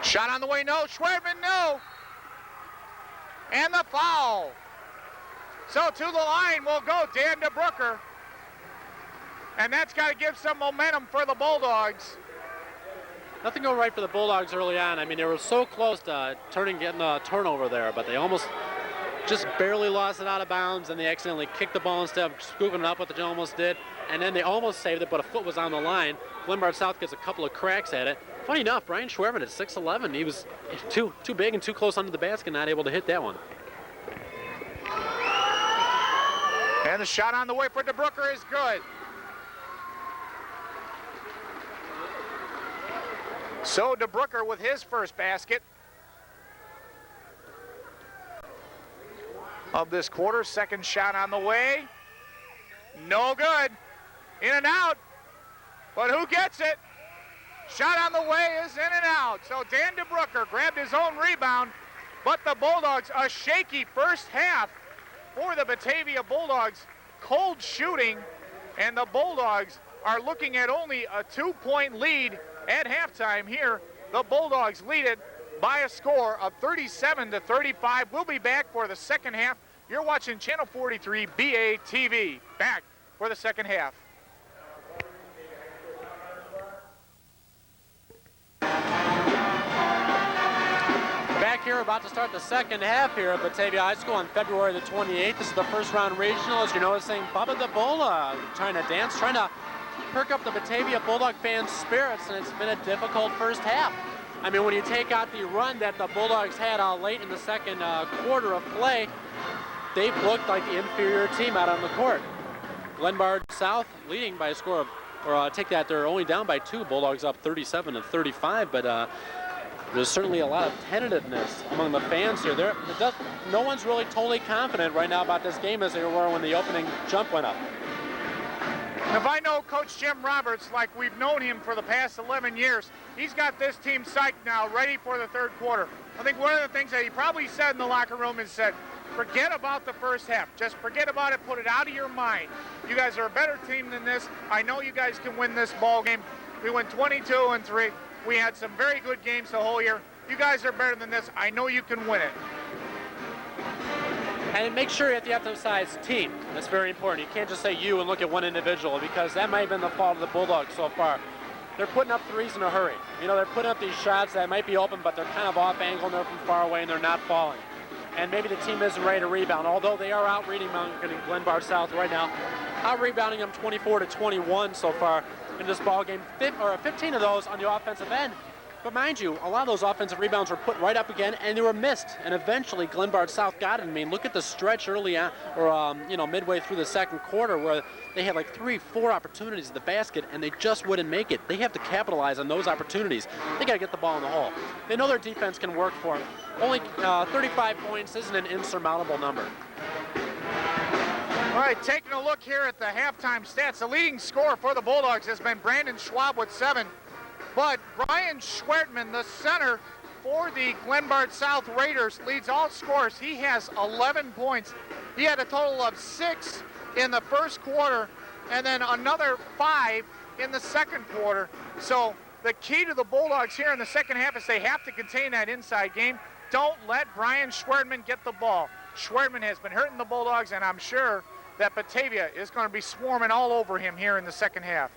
Shot on the way, no. Schwertman, no. And the foul. So to the line will go Dan DeBrooker. And that's got to give some momentum for the Bulldogs. Nothing go right for the Bulldogs early on. I mean, they were so close to getting a turnover there, but they almost just barely lost it out of bounds, and they accidentally kicked the ball instead of scooping it up, what they almost did. And then they almost saved it, but a foot was on the line. Glenbard South gets a couple of cracks at it. Funny enough, Brian Schwerman at 6'11", he was too big and too close under the basket, not able to hit that one. And the shot on the way for DeBrooker is good. So DeBrooker with his first basket of this quarter. Second shot on the way. No good. In and out. But who gets it? Shot on the way is in and out. So Dan DeBrooker grabbed his own rebound, but the Bulldogs, a shaky first half for the Batavia Bulldogs. Cold shooting, and the Bulldogs are looking at only a 2-point lead at halftime here. The Bulldogs lead it by a score of 37-35. We'll be back for the second half. You're watching Channel 43 BA TV. Back for the second half. Back here, about to start the second half here at Batavia High School on February the 28th. This is the first round regional. As you're noticing, Bubba the Bulla trying to dance, trying to perk up the Batavia Bulldog fans' spirits, and it's been a difficult first half. I mean, when you take out the run that the Bulldogs had late in the second quarter of play, they've looked like the inferior team out on the court. Glenbard South leading by a score of, they're only down by 2. Bulldogs up 37-35, but there's certainly a lot of tentativeness among the fans here. No one's really totally confident right now about this game as they were when the opening jump went up. If I know Coach Jim Roberts like we've known him for the past 11 years, he's got this team psyched now, ready for the third quarter. I think one of the things that he probably said in the locker room is said, forget about the first half. Just forget about it. Put it out of your mind. You guys are a better team than this. I know you guys can win this ball game. We went 22-3. We had some very good games the whole year. You guys are better than this. I know you can win it. And make sure you have to emphasize team. That's very important. You can't just say you and look at one individual, because that might have been the fault of the Bulldogs so far. They're putting up threes in a hurry. You know, they're putting up these shots that might be open, but they're kind of off angle and they're from far away and they're not falling. And maybe the team isn't ready to rebound, although they are out-rebounding Glenbard South right now. Out-rebounding them 24-21 so far in this ball game. 15 of those on the offensive end. But mind you, a lot of those offensive rebounds were put right up again, and they were missed. And eventually, Glenbard South got it. I mean, look at the stretch early on, midway through the second quarter, where they had like 3-4 opportunities at the basket, and they just wouldn't make it. They have to capitalize on those opportunities. They got to get the ball in the hole. They know their defense can work for them. Only 35 points isn't an insurmountable number. All right, taking a look here at the halftime stats. The leading scorer for the Bulldogs has been Brandon Schwab with 7. But Brian Schwertman, the center for the Glenbard South Raiders, leads all scorers. He has 11 points. He had a total of 6 in the first quarter and then another 5 in the second quarter. So the key to the Bulldogs here in the second half is they have to contain that inside game. Don't let Brian Schwertman get the ball. Schwertman has been hurting the Bulldogs, and I'm sure that Batavia is going to be swarming all over him here in the second half.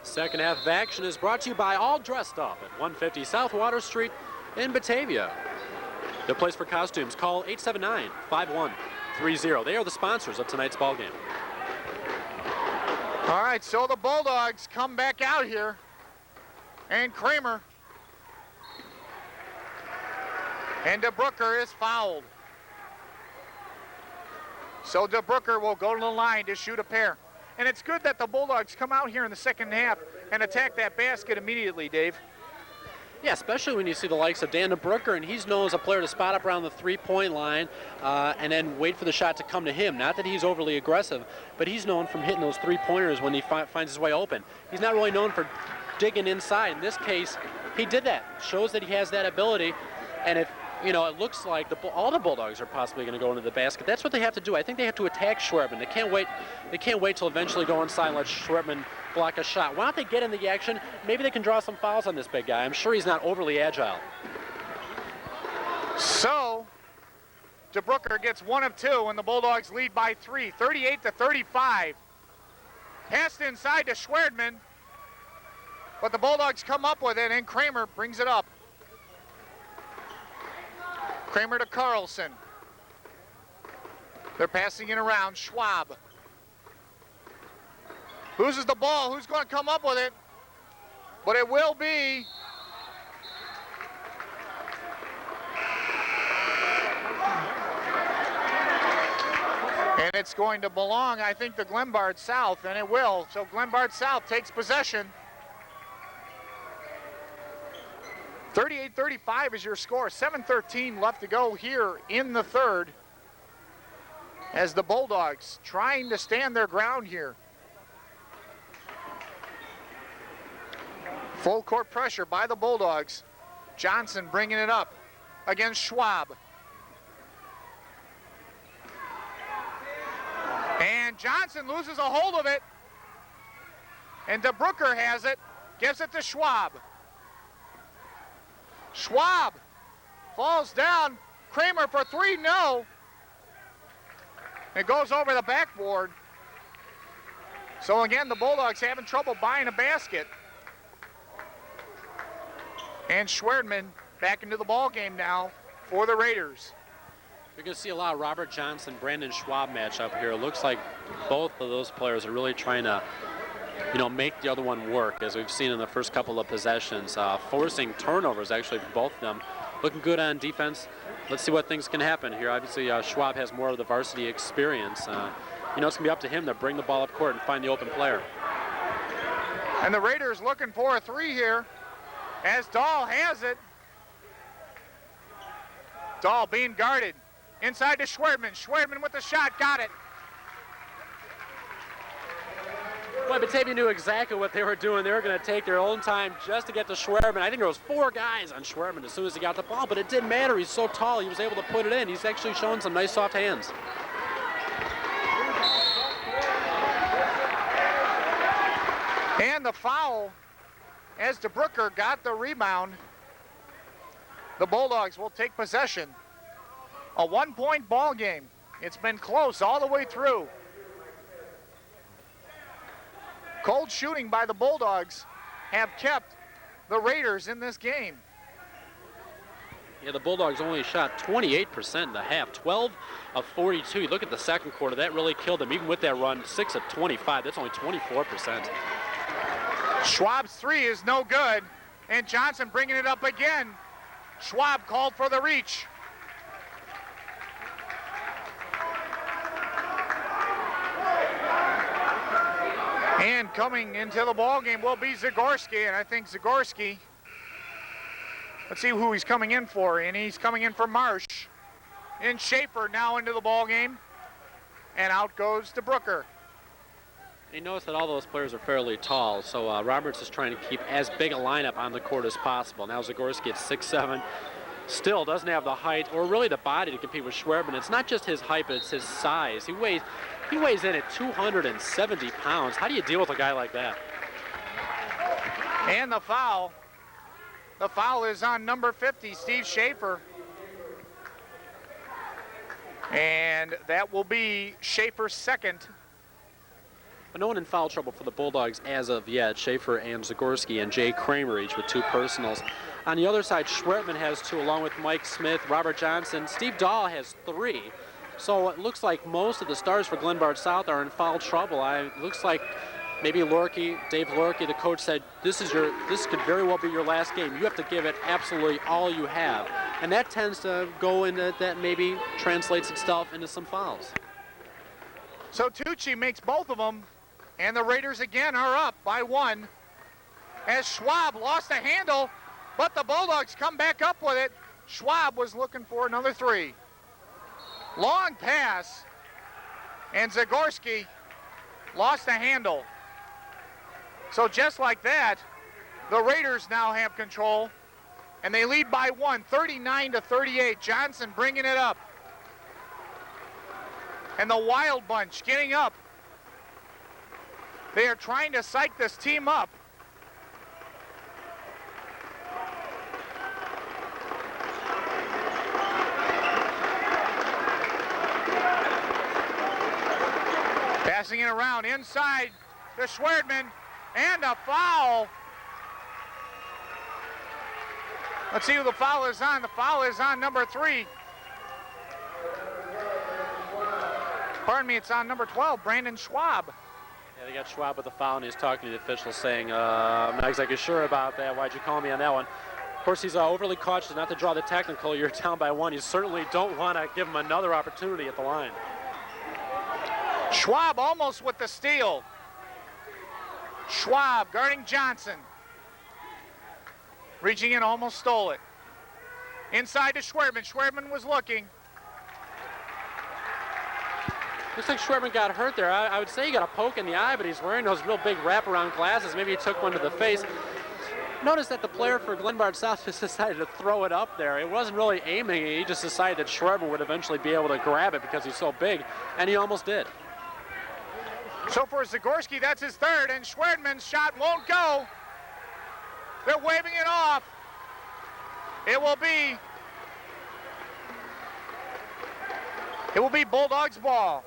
Second half of action is brought to you by All Dressed Up at 150 South Water Street in Batavia. The place for costumes. Call 879-5130. They are the sponsors of tonight's ball game. All right, so the Bulldogs come back out here, and Kramer and DeBrooker is fouled. So DeBrooker will go to the line to shoot a pair. And it's good that the Bulldogs come out here in the second half and attack that basket immediately, Dave. Yeah, especially when you see the likes of Dan DeBrooker, and he's known as a player to spot up around the three-point line and then wait for the shot to come to him. Not that he's overly aggressive, but he's known from hitting those three-pointers when he finds his way open. He's not really known for digging inside. In this case, he did that. Shows that he has that ability, and if it looks like all the Bulldogs are possibly going to go into the basket. That's what they have to do. I think they have to attack Schwertman. They can't wait till eventually go inside and let Schwertman block a shot. Why don't they get in the action? Maybe they can draw some fouls on this big guy. I'm sure he's not overly agile. So, DeBrooker gets 1 of 2, and the Bulldogs lead by 3, 38-35. Passed inside to Schwertman, but the Bulldogs come up with it, and Kramer brings it up. Kramer to Carlson. They're passing it around. Schwab loses the ball. Who's going to come up with it? But it will be and it's going to belong, I think, to Glenbard South, and it will. So Glenbard South takes possession. 38-35 is your score. 7:13 left to go here in the third, as the Bulldogs trying to stand their ground here. Full court pressure by the Bulldogs. Johnson bringing it up against Schwab. And Johnson loses a hold of it. And DeBrooker has it, gives it to Schwab. Schwab falls down. Kramer for three, no. It goes over the backboard. So again, the Bulldogs having trouble buying a basket. And Schwerdman back into the ball game now for the Raiders. You're going to see a lot of Robert Johnson, Brandon Schwab matchup here. It looks like both of those players are really trying to, make the other one work, as we've seen in the first couple of possessions. Forcing turnovers, actually, for both of them. Looking good on defense. Let's see what things can happen here. Obviously, Schwab has more of the varsity experience. It's going to be up to him to bring the ball up court and find the open player. And the Raiders looking for a three here, as Dahl has it. Dahl being guarded. Inside to Schwerdman. Schwerdman with the shot. Got it. Boy, Batavia knew exactly what they were doing. They were going to take their own time just to get to Schwerdman. I think there was 4 guys on Schwerdman as soon as he got the ball, but it didn't matter. He's so tall, he was able to put it in. He's actually showing some nice soft hands. And the foul, as DeBrooker got the rebound. The Bulldogs will take possession. A 1-point ball game. It's been close all the way through. Cold shooting by the Bulldogs have kept the Raiders in this game. Yeah, the Bulldogs only shot 28% in the half, 12 of 42. You look at the second quarter, that really killed them. Even with that run, 6 of 25, that's only 24%. Schwab's three is no good, and Johnson bringing it up again. Schwab called for the reach. And coming into the ball game will be Zagorski, and I think Zagorski, let's see who he's coming in for, and he's coming in for Marsh. And Schaefer now into the ball game, and out goes DeBrooker. You notice that all those players are fairly tall, so Roberts is trying to keep as big a lineup on the court as possible. Now Zagorski at 6'7", still doesn't have the height or really the body to compete with Schwerdman. It's not just his height, but it's his size. He weighs in at 270 pounds. How do you deal with a guy like that? And the foul. The foul is on number 50, Steve Schaefer. And that will be Schaefer's second. But no one in foul trouble for the Bulldogs as of yet. Schaefer and Zagorski and Jay Kramer each with 2 personals. On the other side, Schwertman has 2 along with Mike Smith, Robert Johnson. Steve Dahl has 3. So it looks like most of the stars for Glenbard South are in foul trouble. It looks like maybe Lorky, Dave Lorky, the coach said, this could very well be your last game. You have to give it absolutely all you have. And that tends to go into, that maybe translates itself into some fouls. So Tucci makes both of them, and the Raiders again are up by 1. As Schwab lost the handle, but the Bulldogs come back up with it. Schwab was looking for another 3. Long pass, and Zagorski lost the handle. So just like that, the Raiders now have control, and they lead by 1, 39-38. Johnson bringing it up. And the Wild Bunch getting up. They are trying to psych this team up. Passing it around inside to Schwerdman, and a foul Let's see who the foul is on. The foul is on number 3. Pardon me, it's on number 12, Brandon Schwab. Yeah, they got Schwab with the foul, and he's talking to the officials saying, I'm not exactly sure about that. Why'd you call me on that one? Of course, he's overly cautious not to draw the technical. You're down by 1. You certainly don't want to give him another opportunity at the line. Schwab almost with the steal. Schwab guarding Johnson. Reaching in, almost stole it. Inside to Schwerman. Schwerman was looking. Looks like Schwerman got hurt there. I would say he got a poke in the eye, but he's wearing those real big wraparound glasses. Maybe he took one to the face. Notice that the player for Glenbard South just decided to throw it up there. It wasn't really aiming. He just decided that Schwerman would eventually be able to grab it because he's so big, and he almost did. So for Zagorski, that's his third, and Schwerman's shot won't go. They're waving it off. It will be Bulldogs ball.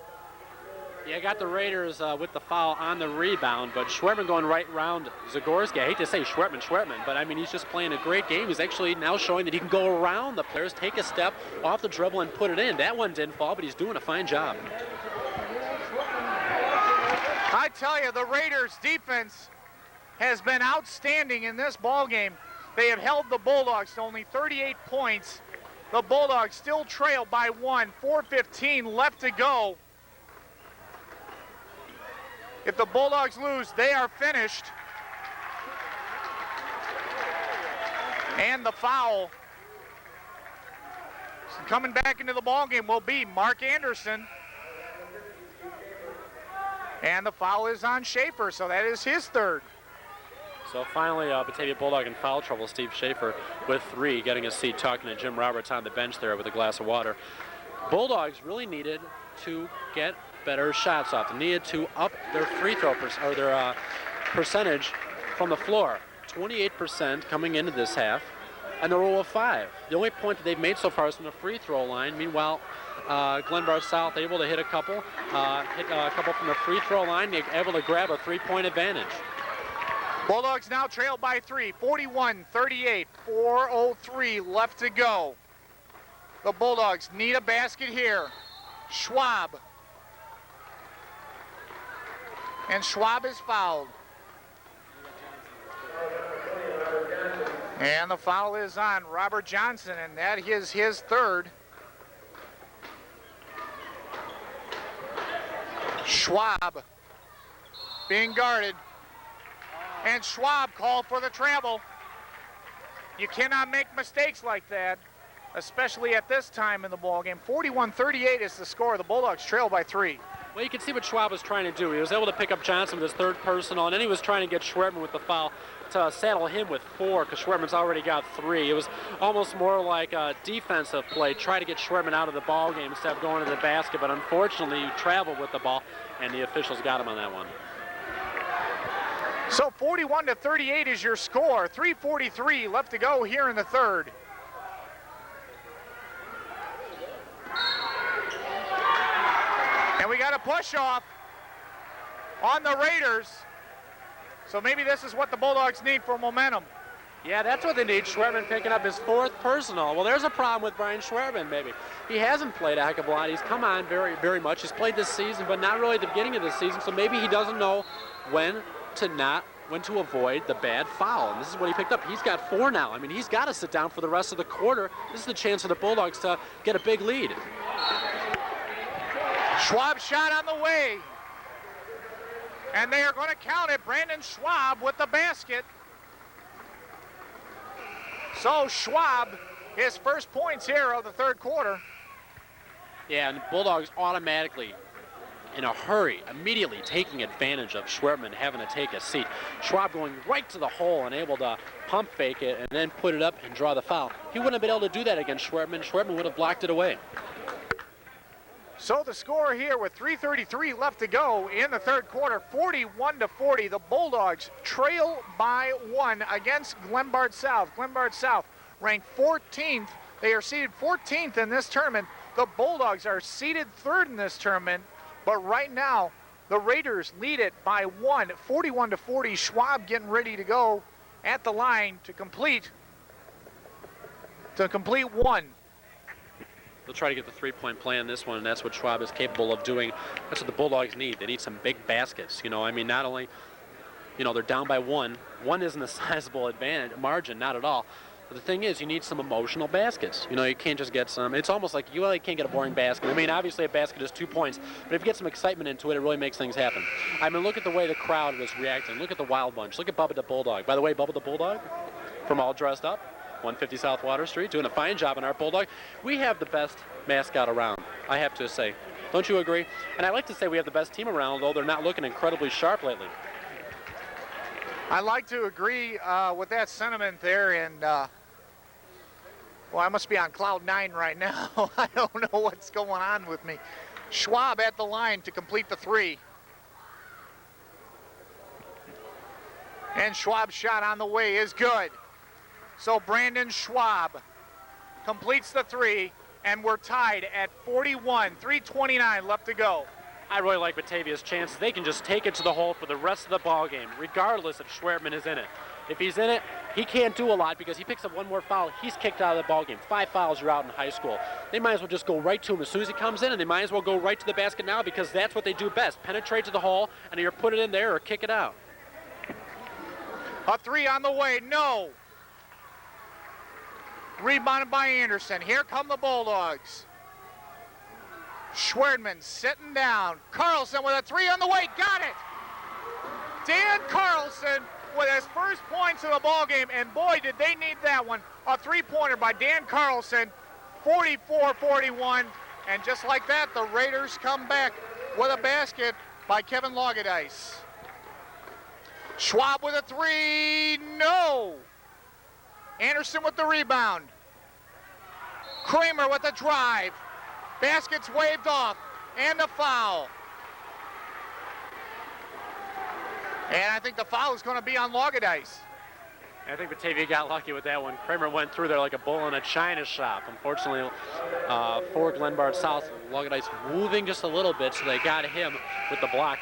Yeah, got the Raiders with the foul on the rebound, but Schwerman going right around Zagorski. I hate to say Schwerman, but I mean, he's just playing a great game. He's actually now showing that he can go around the players, take a step off the dribble and put it in. That one didn't fall, but he's doing a fine job. I tell you, the Raiders defense has been outstanding in this ball game. They have held the Bulldogs to only 38 points. The Bulldogs still trail by 1, 4:15 left to go. If the Bulldogs lose, they are finished. And the foul coming back into the ball game will be Mark Anderson. And the foul is on Schaefer, so that is his third. So finally, Batavia Bulldog in foul trouble. Steve Schaefer with 3, getting a seat, talking to Jim Roberts on the bench there with a glass of water. Bulldogs really needed to get better shots off. They needed to up their free throw percentage from the floor. 28% coming into this half, and the rule of 5. The only point that they've made so far is from the free throw line. Meanwhile, Glenbard South able to hit a couple from the free throw line, able to grab a 3-point advantage. Bulldogs now trail by 3, 41-38, 4:03 left to go. The Bulldogs need a basket here. Schwab. And Schwab is fouled. And the foul is on Robert Johnson, and that is his third. Schwab being guarded. And Schwab called for the travel. You cannot make mistakes like that, especially at this time in the ballgame. 41-38 is the score. The Bulldogs trail by 3. Well, you can see what Schwab was trying to do. He was able to pick up Johnson with his third personal, and then he was trying to get Schwerman with the foul to saddle him with 4, because Schwerman's already got 3. It was almost more like a defensive play, try to get Schwerman out of the ball game instead of going to the basket, but unfortunately you traveled with the ball, and the officials got him on that one. So 41-38 is your score. 3:43 left to go here in the third. And we got a push off on the Raiders. So maybe this is what the Bulldogs need for momentum. Yeah, that's what they need. Schwerman picking up his 4th personal. Well, there's a problem with Brian Schwerman, maybe. He hasn't played a heck of a lot. He's come on very, very much. He's played this season, but not really at the beginning of the season, so maybe he doesn't know when to avoid the bad foul. And this is what he picked up. He's got 4 now. I mean, he's got to sit down for the rest of the quarter. This is the chance for the Bulldogs to get a big lead. Schwab shot on the way. And they are going to count it. Brandon Schwab with the basket. So Schwab, his first points here of the third quarter. Yeah, and the Bulldogs automatically, in a hurry, immediately taking advantage of Schwerman having to take a seat. Schwab going right to the hole and able to pump fake it and then put it up and draw the foul. He wouldn't have been able to do that against Schwerman. Schwerman would have blocked it away. So the score here with 3:33 left to go in the third quarter, 41-40. The Bulldogs trail by 1 against Glenbard South. Glenbard South ranked 14th. They are seeded 14th in this tournament. The Bulldogs are seeded 3rd in this tournament. But right now, the Raiders lead it by 1, 41-40. Schwab getting ready to go at the line to complete to complete one. They'll try to get the three-point play on this one, and that's what Schwab is capable of doing. That's what the Bulldogs need. They need some big baskets. You know, I mean, not only, you know, they're down by one. One isn't a sizable advantage margin, not at all. But the thing is, you need some emotional baskets. You know, you can't just get some. It's almost like you really can't get a boring basket. I mean, obviously a basket is 2 points, but if you get some excitement into it, it really makes things happen. I mean, look at the way the crowd was reacting. Look at the Wild Bunch. Look at Bubba the Bulldog. By the way, Bubba the Bulldog, from All Dressed Up, 150 South Water Street, doing a fine job on our Bulldog. We have the best mascot around, I have to say. Don't you agree? And I like to say we have the best team around, though they're not looking incredibly sharp lately. I like to agree with that sentiment there, and well, I must be on cloud 9 right now. I don't know what's going on with me. Schwab at the line to complete the three. And Schwab's shot on the way is good. So Brandon Schwab completes the three, and we're tied at 41, 3:29 left to go. I really like Batavia's chances. They can just take it to the hole for the rest of the ball game, regardless if Schwertman is in it. If he's in it, he can't do a lot because he picks up one more foul. He's kicked out of the ball game. 5 fouls, you're out in high school. They might as well just go right to him as soon as he comes in, and they might as well go right to the basket now because that's what they do best. Penetrate to the hole, and either put it in there or kick it out. A three on the way, no. Rebounded by Anderson. Here come the Bulldogs. Schwerdman sitting down. Carlson with a three on the way. Got it. Dan Carlson with his first points of the ball game, and boy, did they need that one. A three-pointer by Dan Carlson, 44-41. And just like that, the Raiders come back with a basket by Kevin Logadice. Schwab with a three. No. Anderson with the rebound. Kramer with the drive. Basket's waved off, and a foul. And I think the foul is going to be on Logadice. I think Batavia got lucky with that one. Kramer went through there like a bull in a china shop. Unfortunately, for Glenbard South, Logadice moving just a little bit, so they got him with the block.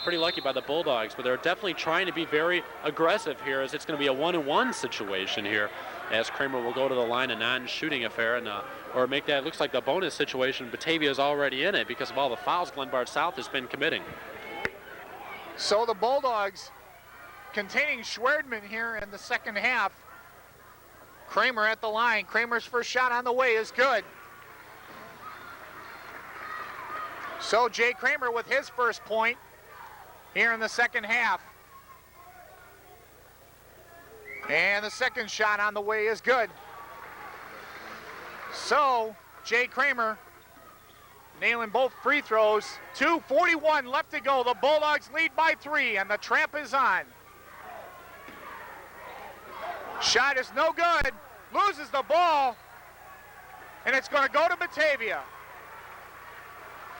Pretty lucky by the Bulldogs, but they're definitely trying to be very aggressive here, as it's going to be a 1-on-1 situation here, as Kramer will go to the line, a non-shooting affair, and or make that, looks like the bonus situation. Batavia is already in it because of all the fouls Glenbard South has been committing. So the Bulldogs containing Schwerdman here in the second half. Kramer at the line. Kramer's first shot on the way is good. So Jay Kramer with his first point here in the second half. And the second shot on the way is good. So Jay Kramer nailing both free throws. 2:41 left to go. The Bulldogs lead by 3, and the tramp is on. Shot is no good. Loses the ball, and it's going to go to Batavia.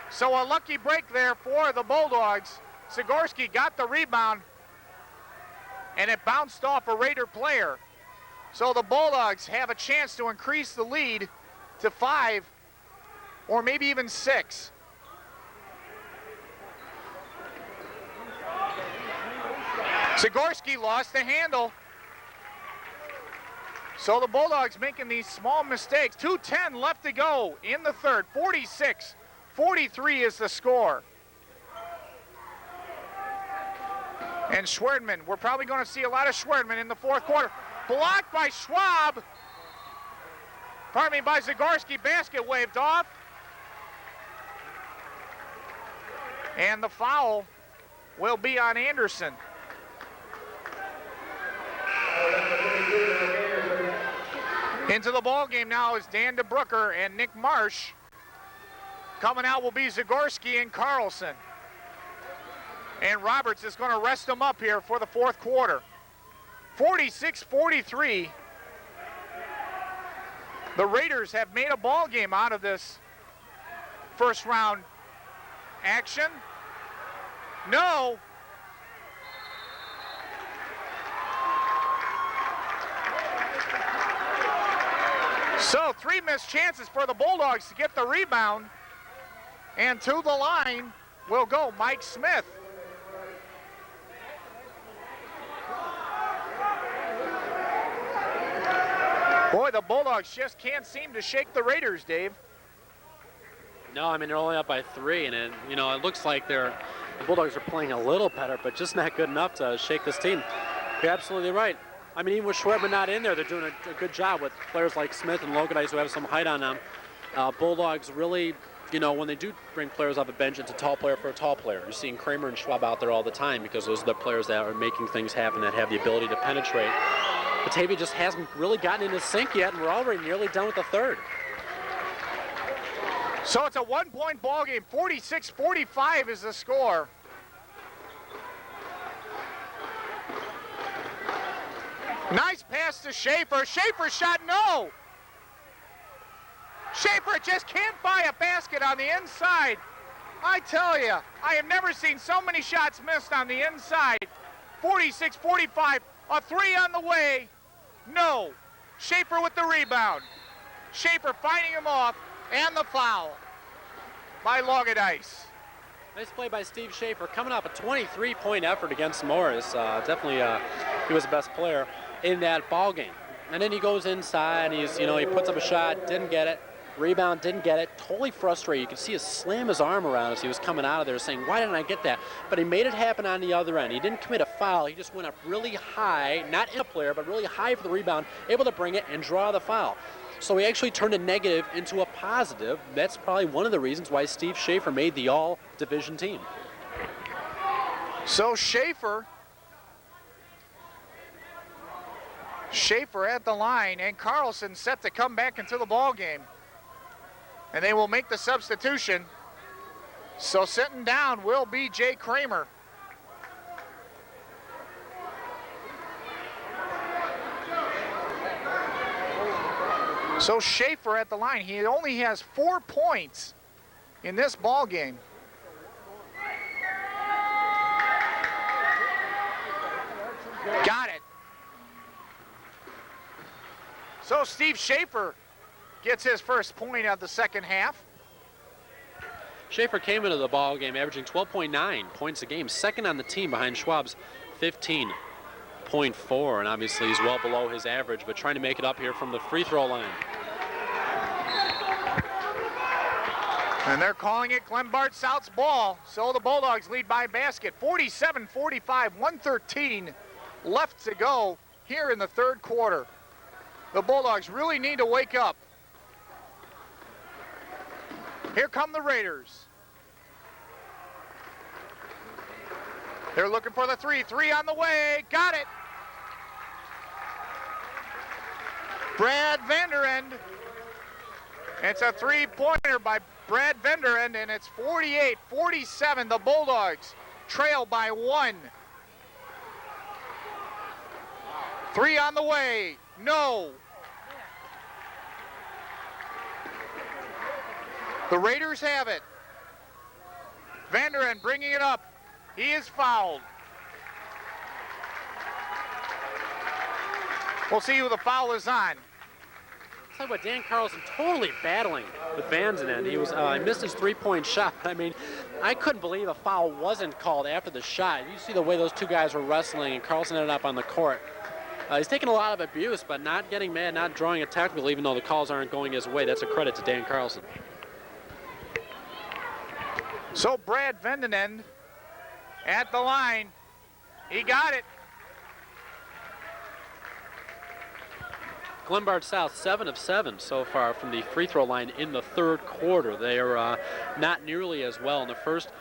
So a lucky break there for the Bulldogs. Zagorski got the rebound, and it bounced off a Raider player. So the Bulldogs have a chance to increase the lead to 5 or maybe even 6. Zagorski lost the handle. So the Bulldogs making these small mistakes. 2:10 left to go in the third. 46-43 is the score. And Schwerdman, we're probably going to see a lot of Schwerdman in the fourth quarter. Blocked by Schwab. Pardon me, by Zagorski. Basket waved off. And the foul will be on Anderson. Into the ball game now is Dan DeBrooker and Nick Marsh. Coming out will be Zagorski and Carlson. And Roberts is going to rest them up here for the fourth quarter. 46-43. The Raiders have made a ball game out of this first round action. No. So 3 missed chances for the Bulldogs to get the rebound. And to the line will go Mike Smith. Boy, the Bulldogs just can't seem to shake the Raiders, Dave. No, I mean, they're only up by 3, and it looks like the Bulldogs are playing a little better, but just not good enough to shake this team. You're absolutely right. I mean, even with Schwertman not in there, they're doing a good job with players like Smith and Logodice who have some height on them. Bulldogs really, when they do bring players off the bench, it's a tall player for a tall player. You're seeing Kramer and Schwab out there all the time because those are the players that are making things happen, that have the ability to penetrate. Batavia just hasn't really gotten into sync yet, and we're already nearly done with the third. So it's a 1-point ball game. 46-45 is the score. Nice pass to Schaefer. Schaefer shot, no! Schaefer just can't buy a basket on the inside. I tell you, I have never seen so many shots missed on the inside. 46-45, a 3 on the way. No. Schaefer with the rebound. Schaefer fighting him off, and the foul by Logodice. Nice play by Steve Schaefer, coming up a 23-point effort against Morris. Definitely, he was the best player in that ball game. And then he goes inside, and he puts up a shot, didn't get it. Rebound, didn't get it. Totally frustrated. You could see him slam his arm around as he was coming out of there saying, why didn't I get that? But he made it happen on the other end. He didn't commit a foul. He just went up really high, not in a player, but really high for the rebound, able to bring it and draw the foul. So he actually turned a negative into a positive. That's probably one of the reasons why Steve Schaefer made the all-division team. So Schaefer at the line, and Carlson set to come back into the ball game. And they will make the substitution. So sitting down will be Jay Kramer. So Schaefer at the line. He only has 4 points in this ball game. Got it. So Steve Schaefer gets his first point of the second half. Schaefer came into the ball game averaging 12.9 points a game, second on the team behind Schwab's 15.4, and obviously he's well below his average, but trying to make it up here from the free throw line. And they're calling it Glenbard South's ball, so the Bulldogs lead by a basket. 47-45, 1:13 left to go here in the third quarter. The Bulldogs really need to wake up. Here come the Raiders. They're looking for the 3. 3 on the way. Got it. Brad Vanderend. It's a 3-pointer by Brad Vanderend, and it's 48-47. The Bulldogs trail by 1. 3 on the way. No. The Raiders have it. Vanderend bringing it up. He is fouled. We'll see who the foul is on. Talk about Dan Carlson totally battling with Vanderend. He missed his 3-point shot. I mean, I couldn't believe a foul wasn't called after the shot. You see the way those two guys were wrestling, and Carlson ended up on the court. He's taking a lot of abuse, but not getting mad, not drawing a technical, even though the calls aren't going his way. That's a credit to Dan Carlson. So Brad Vanderend at the line. He got it. Glenbard South 7 of 7 so far from the free throw line in the third quarter. They are not nearly as well in the first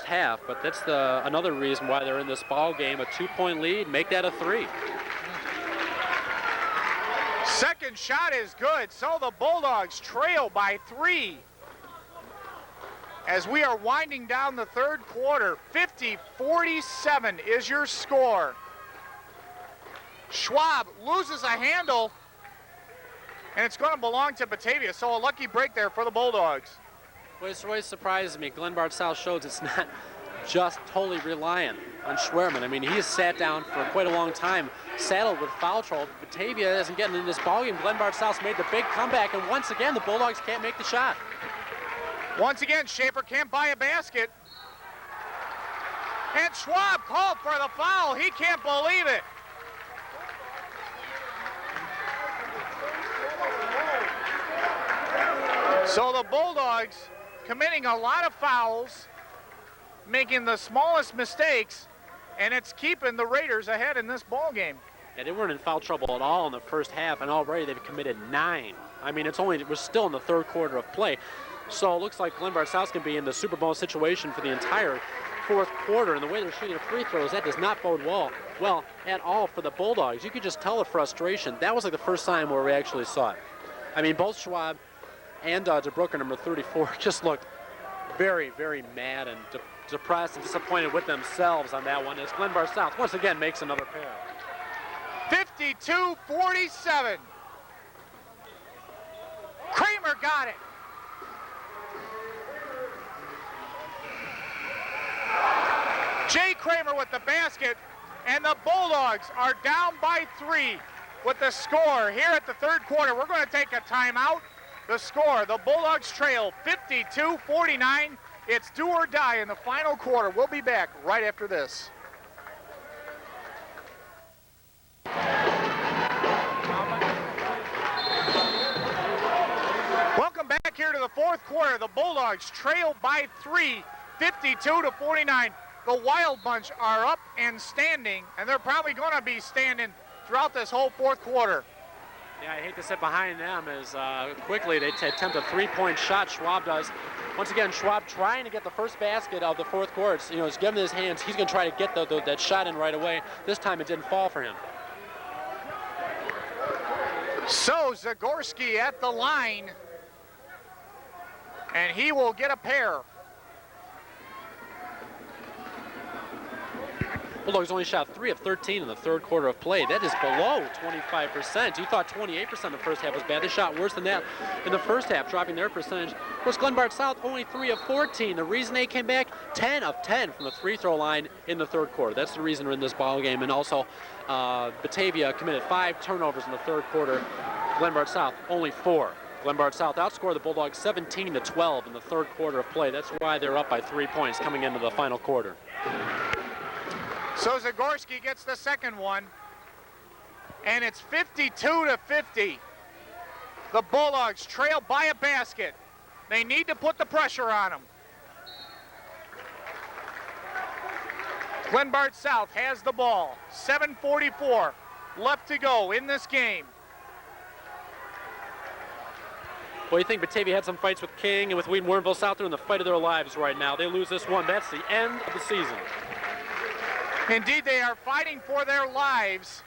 half, but that's another reason why they're in this ball game. A 2-point lead, make that a 3. Second shot is good, so the Bulldogs trail by 3. As we are winding down the third quarter, 50-47 is your score. Schwab loses a handle, and it's going to belong to Batavia, so a lucky break there for the Bulldogs. What always surprises me, Glenbard South shows it's not just totally reliant on Schwerman. I mean, he's sat down for quite a long time, saddled with foul trouble. Batavia isn't getting in this ballgame. Glenbard South's made the big comeback, and once again, the Bulldogs can't make the shot. Once again, Schaefer can't buy a basket. And Schwab called for the foul. He can't believe it. So the Bulldogs committing a lot of fouls, making the smallest mistakes, and it's keeping the Raiders ahead in this ball game. Yeah, they weren't in foul trouble at all in the first half, and already they've committed 9. I mean, we're still in the third quarter of play. So it looks like Glenbard South's going to be in the Super Bowl situation for the entire fourth quarter, and the way they're shooting their free throws, that does not bode well at all for the Bulldogs. You could just tell the frustration. That was like the first time where we actually saw it. I mean, both Schwab and DeBrooker, number 34, just looked very, very mad and depressed and disappointed with themselves on that one, as Glenbard South once again makes another pair. 52-47. Kramer got it. Jay Kramer with the basket, and the Bulldogs are down by 3 with the score here at the third quarter. We're going to take a timeout. The score, the Bulldogs trail 52-49. It's do or die in the final quarter. We'll be back right after this. Welcome back here to the fourth quarter. The Bulldogs trail by 3, 52-49. The Wild Bunch are up and standing, and they're probably going to be standing throughout this whole fourth quarter. Yeah, I hate to sit behind them as quickly they attempt a three-point shot. Schwab does. Once again, Schwab trying to get the first basket of the fourth quarter. It's given his hands. He's going to try to get that shot in right away. This time it didn't fall for him. So Zagorski at the line, and he will get a pair. Bulldogs only shot 3 of 13 in the third quarter of play. That is below 25%. You thought 28% in the first half was bad. They shot worse than that in the first half, dropping their percentage. Of course, Glenbard South only 3 of 14. The reason they came back, 10 of 10 from the free throw line in the third quarter. That's the reason we're in this ball game. And also, Batavia committed 5 turnovers in the third quarter. Glenbard South only 4. Glenbard South outscored the Bulldogs 17-12 in the third quarter of play. That's why they're up by 3 points coming into the final quarter. So Zagorski gets the second one, and it's 52-50. The Bulldogs trail by a basket. They need to put the pressure on them. Glenbard South has the ball. 7:44 left to go in this game. Well, you think Batavia had some fights with King and with Wheaton Warrenville South. They're in the fight of their lives right now. They lose this one. That's the end of the season. Indeed, they are fighting for their lives.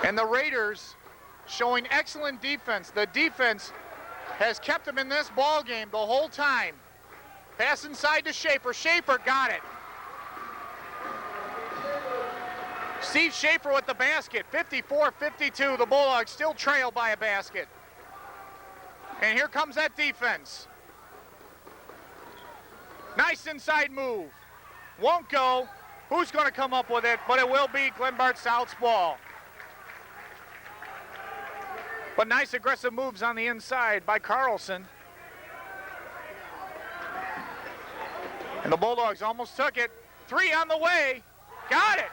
And the Raiders showing excellent defense. The defense has kept them in this ball game the whole time. Pass inside to Schaefer. Schaefer got it. Steve Schaefer with the basket. 54-52. The Bulldogs still trail by a basket. And here comes that defense. Nice inside move. Won't go. Who's going to come up with it? But it will be Glenbard South's ball. But nice aggressive moves on the inside by Carlson. And the Bulldogs almost took it. 3 on the way. Got it.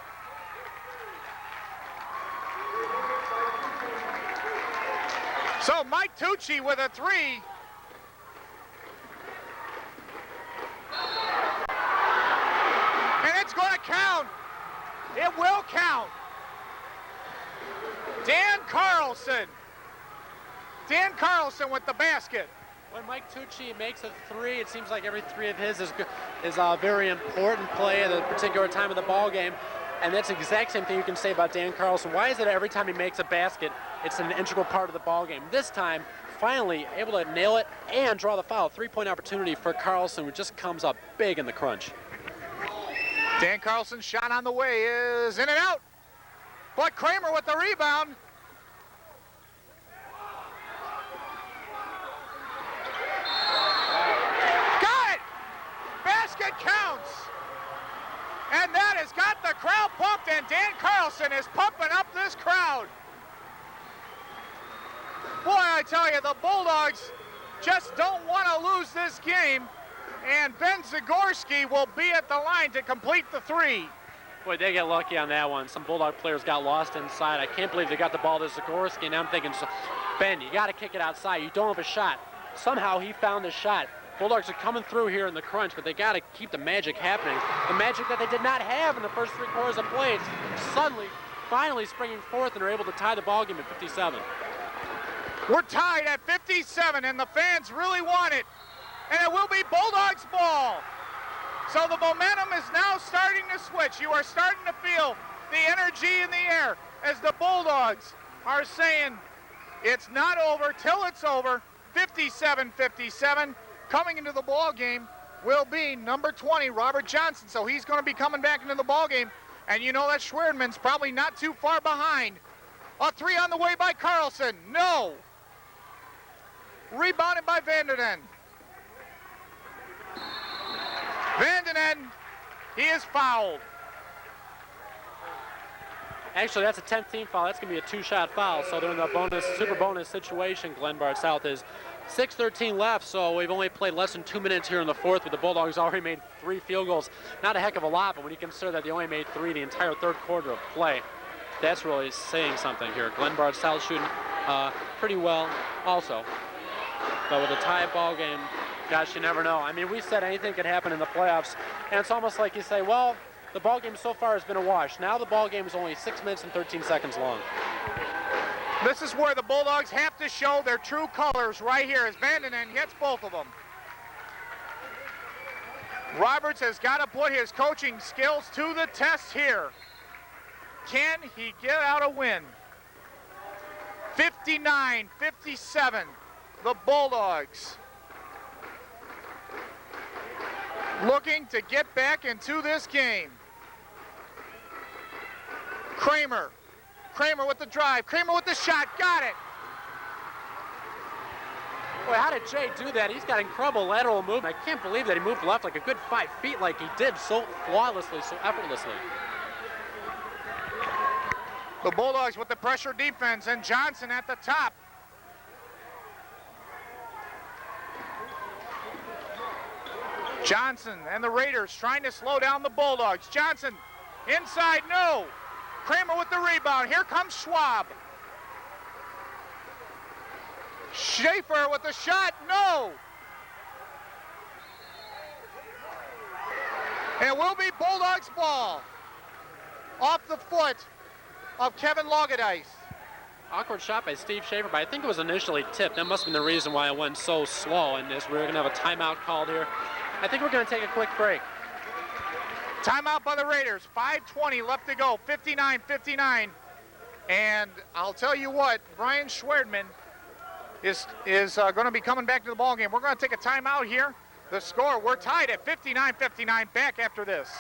So Mike Tucci with a 3. And it's going to count. It will count. Dan Carlson. Dan Carlson with the basket. When Mike Tucci makes a 3, it seems like every 3 of his is a very important play at a particular time of the ball game. And that's the exact same thing you can say about Dan Carlson. Why is it every time he makes a basket, it's an integral part of the ball game? This time, finally able to nail it and draw the foul. 3-point opportunity for Carlson, who just comes up big in the crunch. Dan Carlson's shot on the way is in and out. But Kramer with the rebound. Got it! Basket counts. And that has got the crowd pumped, and Dan Carlson is pumping up this crowd. Boy, I tell you, the Bulldogs just don't want to lose this game, and Ben Zagorski will be at the line to complete the 3. Boy, they get lucky on that one. Some Bulldog players got lost inside. I can't believe they got the ball to Zagorski, and I'm thinking, Ben, you got to kick it outside. You don't have a shot. Somehow he found the shot. Bulldogs are coming through here in the crunch, but they got to keep the magic happening. The magic that they did not have in the first 3 quarters of play. It's suddenly, finally springing forth, and are able to tie the ball game at 57. We're tied at 57, and the fans really want it. And it will be Bulldogs ball. So the momentum is now starting to switch. You are starting to feel the energy in the air as the Bulldogs are saying it's not over till it's over. 57-57. Coming into the ball game will be number 20, Robert Johnson. So he's going to be coming back into the ball game. And you know that Schwerdman's probably not too far behind. A 3 on the way by Carlson. No. Rebounded by Vandenen. Vandenen, he is fouled. Actually, that's a 10th team foul. That's going to be a 2-shot foul. So they're in the super bonus situation. Glenbard South is 6:13 left, so we've only played less than 2 minutes here in the fourth, but the Bulldogs already made 3 field goals. Not a heck of a lot, but when you consider that they only made 3 the entire third quarter of play, that's really saying something here. Glenbard South shooting pretty well also. But with a tie ball game, gosh, you never know. I mean, we said anything could happen in the playoffs, and it's almost like you say, well, the ball game so far has been a wash. Now the ball game is only 6 minutes and 13 seconds long. This is where the Bulldogs have to show their true colors right here as Vandenen hits both of them. Roberts has got to put his coaching skills to the test here. Can he get out a win? 59-57, the Bulldogs looking to get back into this game. Kramer with the drive, Kramer with the shot, got it. Boy, how did Jay do that? He's got incredible lateral movement. I can't believe that he moved left like a good 5 feet like he did so flawlessly, so effortlessly. The Bulldogs with the pressure defense and Johnson at the top. Johnson and the Raiders trying to slow down the Bulldogs. Johnson inside, no. Kramer with the rebound. Here comes Schwab. Schaefer with the shot, no. And it will be Bulldogs ball. Off the foot of Kevin Logadice. Awkward shot by Steve Schaefer, but I think it was initially tipped. That must have been the reason why it went so slow. And as we're going to have a timeout called here, I think we're going to take a quick break. Timeout by the Raiders. 5:20 left to go. 59-59. And I'll tell you what, Brian Schwerdman is going to be coming back to the ball game. We're going to take a timeout here. The score, we're tied at 59-59. Back after this.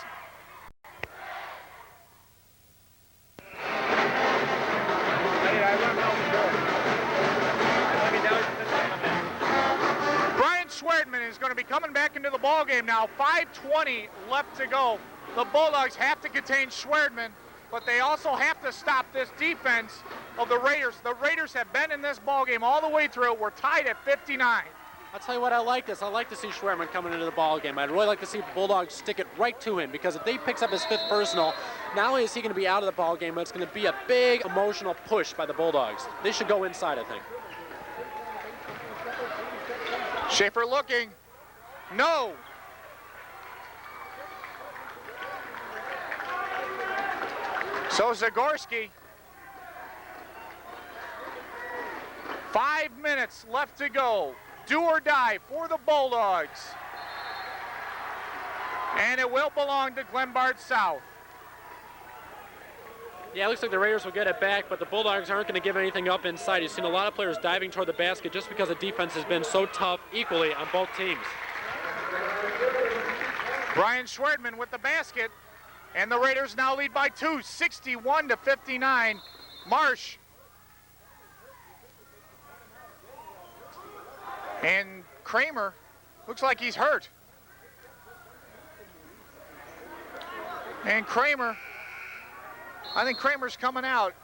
Brian Schwerdman is going to be coming back into the ball game now. 5:20 left to go. The Bulldogs have to contain Schwerdman, but they also have to stop this defense of the Raiders. The Raiders have been in this ball game all the way through. We're tied at 59. I'll tell you what, I like this. I like to see Schwerdman coming into the ball game. I'd really like to see Bulldogs stick it right to him, because if he picks up his 5th personal, not only is he going to be out of the ball game, but it's going to be a big emotional push by the Bulldogs. They should go inside, I think. Schaefer looking. No. So Zagorski. 5 minutes left to go. Do or die for the Bulldogs. And it will belong to Glenbard South. Yeah, it looks like the Raiders will get it back, but the Bulldogs aren't going to give anything up inside. You've seen a lot of players diving toward the basket just because the defense has been so tough equally on both teams. Brian Schwerdman with the basket, and the Raiders now lead by 2, 61-59. Marsh. And Kramer looks like he's hurt. And Kramer, I think Kramer's coming out.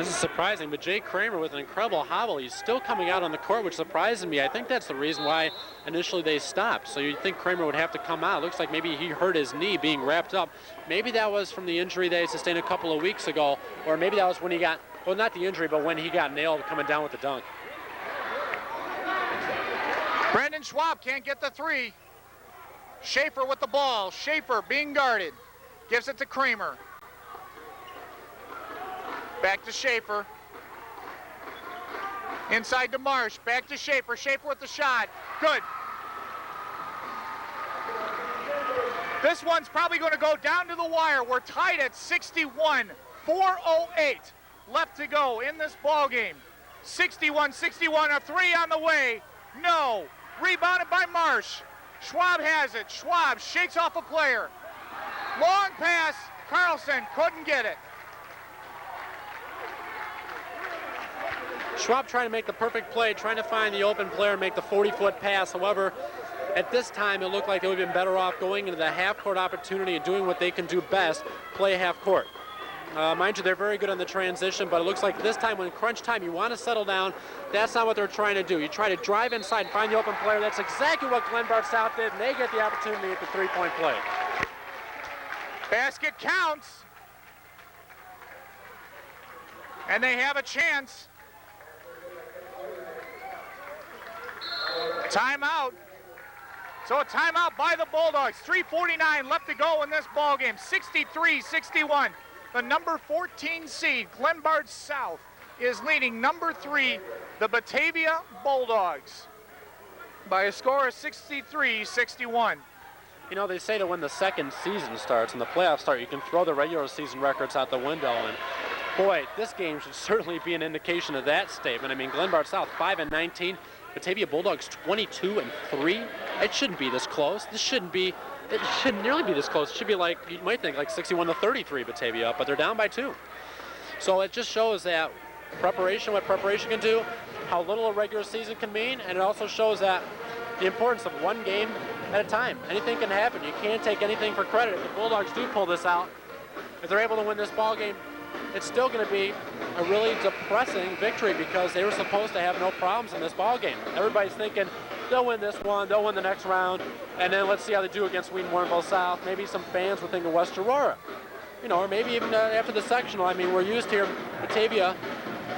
This is surprising, but Jay Kramer with an incredible hobble. He's still coming out on the court, which surprises me. I think that's the reason why initially they stopped. So you'd think Kramer would have to come out. It looks like maybe he hurt his knee being wrapped up. Maybe that was from the injury they sustained a couple of weeks ago, or maybe that was when he got, well, not the injury, but when he got nailed coming down with the dunk. Brandon Schwab can't get the three. Schaefer with the ball. Schaefer being guarded. Gives it to Kramer. Back to Schaefer. Inside to Marsh. Back to Schaefer. Schaefer with the shot. Good. This one's probably going to go down to the wire. We're tied at 61. 4:08 left to go in this ball game. 61-61. A three on the way. No. Rebounded by Marsh. Schwab has it. Schwab shakes off a player. Long pass. Carlson couldn't get it. Schwab trying to make the perfect play, trying to find the open player and make the 40-foot pass. However, at this time, it looked like they would have been better off going into the half-court opportunity and doing what they can do best, play half-court. Mind you, they're very good on the transition, but it looks like this time when crunch time, you want to settle down. That's not what they're trying to do. You try to drive inside and find the open player. That's exactly what Glenbard South did, and they get the opportunity at the three-point play. Basket counts. And they have a chance. Timeout. So a timeout by the Bulldogs. 3:49 left to go in this ball game. 63-61. The number 14 seed, Glenbard South, is leading number 3, the Batavia Bulldogs, by a score of 63-61. You know, they say that when the second season starts and the playoffs start, you can throw the regular season records out the window. And boy, this game should certainly be an indication of that statement. I mean, Glenbard South 5-19, Batavia Bulldogs 22-3. It shouldn't be this close. It shouldn't nearly be this close. It should be like, you might think, like 61-33 Batavia up, but they're down by 2. So it just shows that preparation, what preparation can do, how little a regular season can mean, and it also shows that the importance of one game at a time. Anything can happen. You can't take anything for credit. If the Bulldogs do pull this out, if they're able to win this ball game, it's still going to be a really depressing victory because they were supposed to have no problems in this ball game. Everybody's thinking they'll win this one, they'll win the next round, and then let's see how they do against Wheaton-Warrenville South. Maybe some fans will think of West Aurora, you know, or maybe even after the sectional. I mean, we're used here, Batavia,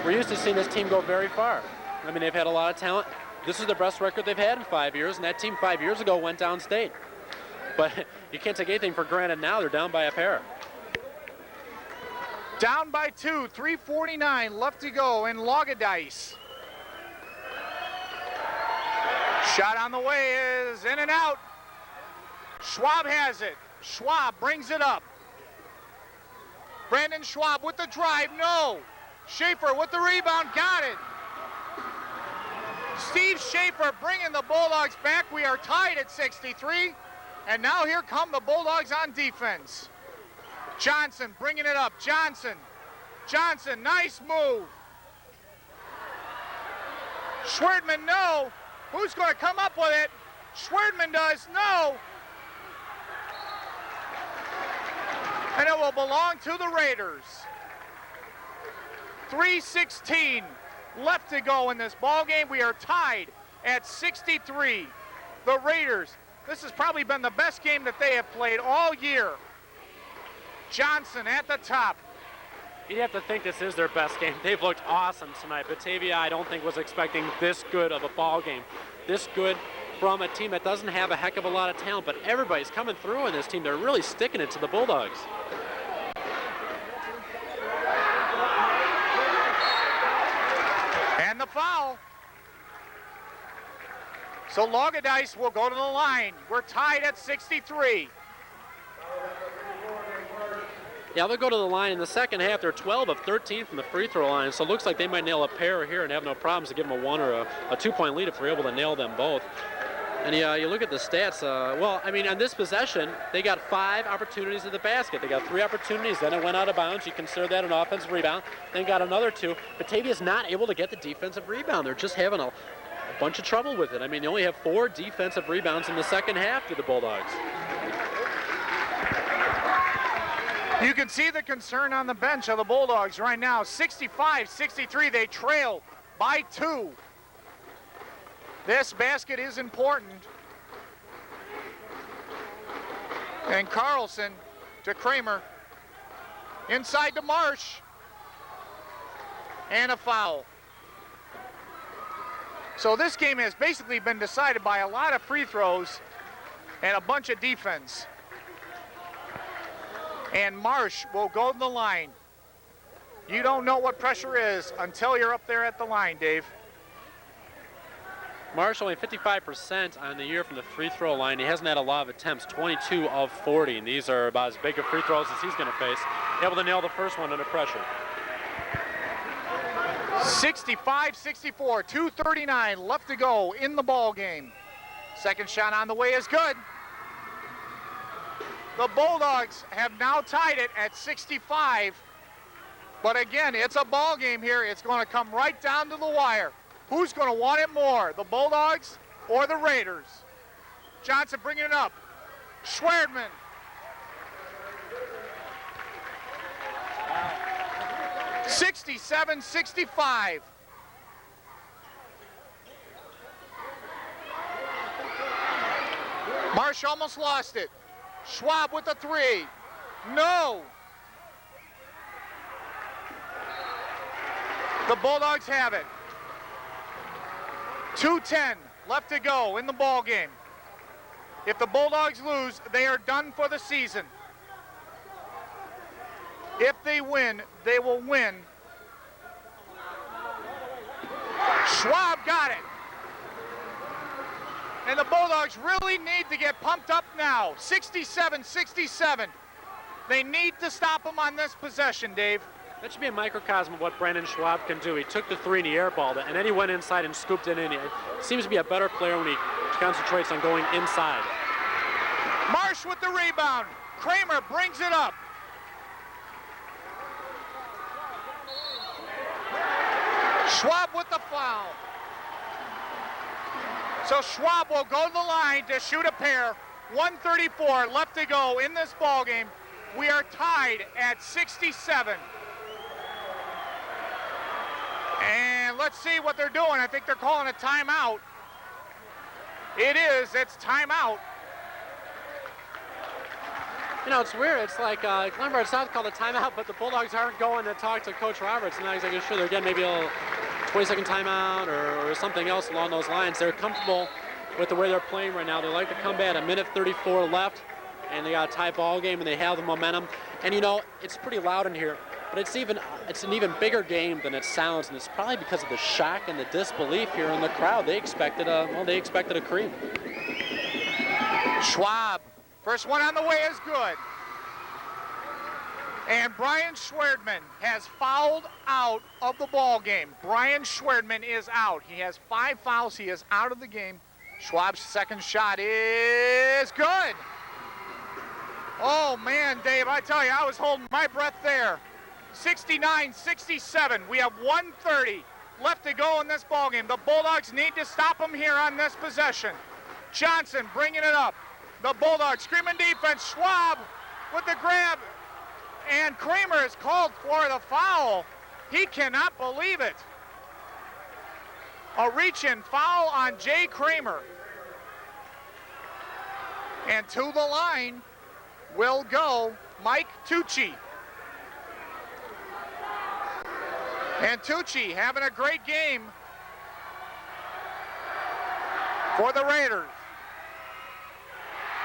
we're used to seeing this team go very far. I mean, they've had a lot of talent. This is the best record they've had in 5 years, and that team 5 years ago went downstate. But you can't take anything for granted now. They're down by a pair. Down by 2, 3:49 left to go in Logadice. Shot on the way is in and out. Schwab has it. Schwab brings it up. Brandon Schwab with the drive, no. Schaefer with the rebound, got it. Steve Schaefer bringing the Bulldogs back. We are tied at 63. And now here come the Bulldogs on defense. Johnson bringing it up. Johnson, nice move. Schwerdman, no. Who's going to come up with it? Schwerdman does, no. And it will belong to the Raiders. 3:16 left to go in this ball game. We are tied at 63. The Raiders, this has probably been the best game that they have played all year. Johnson at the top. You'd have to think this is their best game. They've looked awesome tonight. Batavia, I don't think, was expecting this good of a ball game. This good from a team that doesn't have a heck of a lot of talent, but everybody's coming through in this team. They're really sticking it to the Bulldogs. And the foul. So Logadice will go to the line. We're tied at 63. Yeah, they'll go to the line in the second half. They're 12 of 13 from the free throw line, so it looks like they might nail a pair here and have no problems to give them a 1 or a 2-point lead if they're able to nail them both. And you look at the stats, well, I mean, on this possession, they got 5 opportunities at the basket. They got 3 opportunities, then it went out of bounds. You consider that an offensive rebound. Then got another 2. Batavia's not able to get the defensive rebound. They're just having a bunch of trouble with it. I mean, they only have 4 defensive rebounds in the second half to the Bulldogs. You can see the concern on the bench of the Bulldogs right now. 65-63, they trail by 2. This basket is important. And Carlson to Kramer. Inside to Marsh. And a foul. So this game has basically been decided by a lot of free throws and a bunch of defense. And Marsh will go to the line. You don't know what pressure is until you're up there at the line, Dave. Marsh only 55% on the year from the free throw line. He hasn't had a lot of attempts, 22 of 40, and these are about as big of free throws as he's going to face. Able to nail the first one under pressure. 65-64, 2:39 left to go in the ball game. Second shot on the way is good. The Bulldogs have now tied it at 65. But again, it's a ball game here. It's going to come right down to the wire. Who's going to want it more, the Bulldogs or the Raiders? Johnson bringing it up. Schwerdman. Wow. 67-65. Marsh almost lost it. Schwab with the 3. No. The Bulldogs have it. 2:10 left to go in the ball game. If the Bulldogs lose, they are done for the season. If they win, they will win. Schwab got it. And the Bulldogs really need to get pumped up now. 67-67. They need to stop them on this possession, Dave. That should be a microcosm of what Brandon Schwab can do. He took the 3 and he airballed it, and then he went inside and scooped it in. He seems to be a better player when he concentrates on going inside. Marsh with the rebound. Kramer brings it up. Schwab with the foul. So Schwab will go to the line to shoot a pair. 1:34 left to go in this ball game. We are tied at 67. And let's see what they're doing. I think they're calling a timeout. It is. It's timeout. You know, it's weird. It's like Glenbard South called a timeout, but the Bulldogs aren't going to talk to Coach Roberts. And I was like, sure, they're getting maybe a 20-second timeout or something else along those lines. They're comfortable with the way they're playing right now. They like to come back. 1:34 left, and they got a tie ball game, and they have the momentum. And you know, it's pretty loud in here, but it's an even bigger game than it sounds, and it's probably because of the shock and the disbelief here in the crowd. They expected a cream. Schwab, first one on the way is good. And Brian Schwerdman has fouled out of the ball game. Brian Schwerdman is out. He has 5 fouls. He is out of the game. Schwab's second shot is good. Oh, man, Dave, I tell you, I was holding my breath there. 69-67. We have 1:30 left to go in this ballgame. The Bulldogs need to stop them here on this possession. Johnson bringing it up. The Bulldogs screaming defense. Schwab with the grab. And Kramer is called for the foul. He cannot believe it. A reach-in foul on Jay Kramer. And to the line will go Mike Tucci. And Tucci having a great game for the Raiders.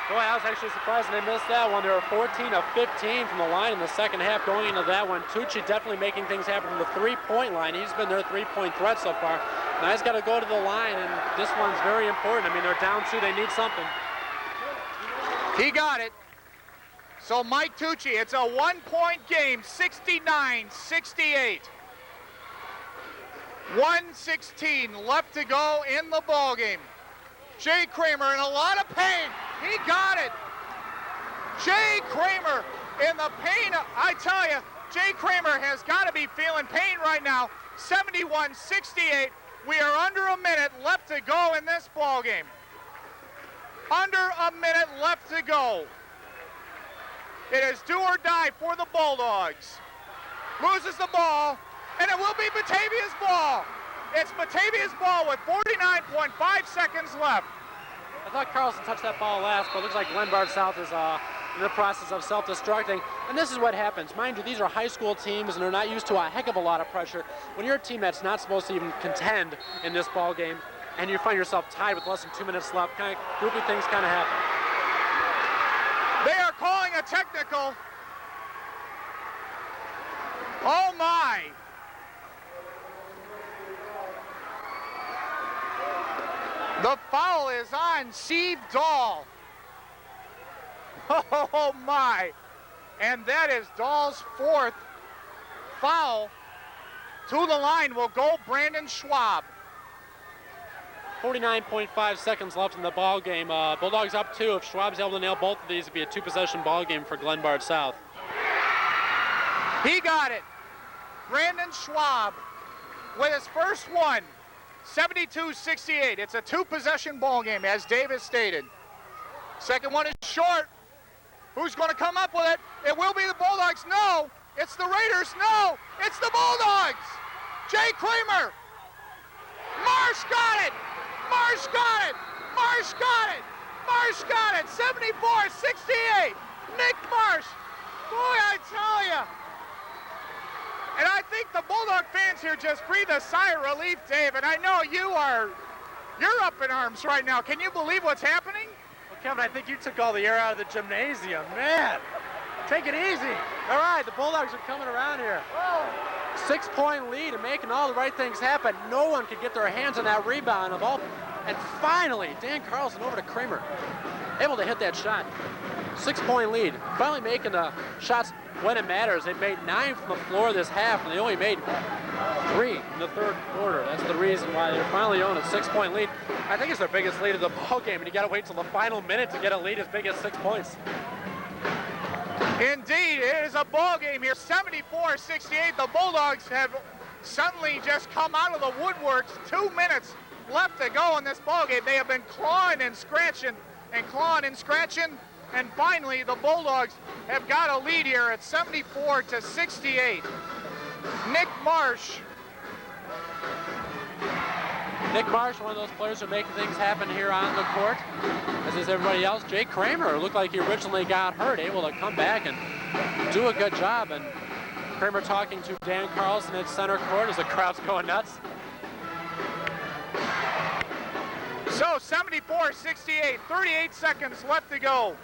Boy, I was actually surprised they missed that one. They were 14 of 15 from the line in the second half going into that one. Tucci definitely making things happen from the three-point line. He's been their three-point threat so far. Now he's got to go to the line, and this one's very important. I mean, they're down 2. They need something. He got it. So Mike Tucci, it's a one-point game, 69-68. 1:16 left to go in the ball game. Jay Kramer in a lot of pain. He got it. Jay Kramer in the pain. I tell you, Jay Kramer has got to be feeling pain right now. 71-68. We are under a minute left to go in this ball game. Under a minute left to go. It is do or die for the Bulldogs. Loses the ball, and it will be Batavia's ball. It's Batavia's ball with 49.5 seconds left. I thought Carlson touched that ball last, but it looks like Glenbard South is in the process of self-destructing. And this is what happens. Mind you, these are high school teams, and they're not used to a heck of a lot of pressure. When you're a team that's not supposed to even contend in this ball game, and you find yourself tied with less than 2 minutes left, kind of groupie things kind of happen. They are calling a technical. Oh my. The foul is on Steve Dahl. Oh my. And that is Dahl's 4th foul. To the line will go Brandon Schwab. 49.5 seconds left in the ball game. Bulldogs up 2. If Schwab's able to nail both of these, it'd be a 2-possession ball game for Glenbard South. He got it. Brandon Schwab with his first one, 72-68. It's a 2-possession ball game, as Davis stated. Second one is short. Who's going to come up with it? It will be the Bulldogs. No, it's the Raiders. No, it's the Bulldogs. Jay Kramer. Marsh got it. Marsh got it! Marsh got it! Marsh got it! 74-68! Nick Marsh! Boy, I tell you! And I think the Bulldog fans here just breathe a sigh of relief, Dave, and I know you're up in arms right now. Can you believe what's happening? Well, Kevin, I think you took all the air out of the gymnasium. Man, take it easy. All right, the Bulldogs are coming around here. 6-point lead and making all the right things happen. No one could get their hands on that rebound of all. And finally, Dan Carlson over to Kramer, able to hit that shot. 6-point lead. Finally making the shots when it matters. They made 9 from the floor this half, and they only made 3 in the third quarter. That's the reason why they're finally on a 6-point lead. I think it's their biggest lead of the ball game, and you got to wait till the final minute to get a lead as big as 6 points. Indeed, it is a ball game here, 74-68. The Bulldogs have suddenly just come out of the woodworks. 2 minutes left to go in this ball game. They have been clawing and scratching, and finally the Bulldogs have got a lead here at 74-68. Nick Marsh. Nick Marsh, one of those players who are making things happen here on the court, as is everybody else. Jay Kramer looked like he originally got hurt, able to come back and do a good job. And Kramer talking to Dan Carlson at center court as the crowd's going nuts. So 74-68, 38 seconds left to go.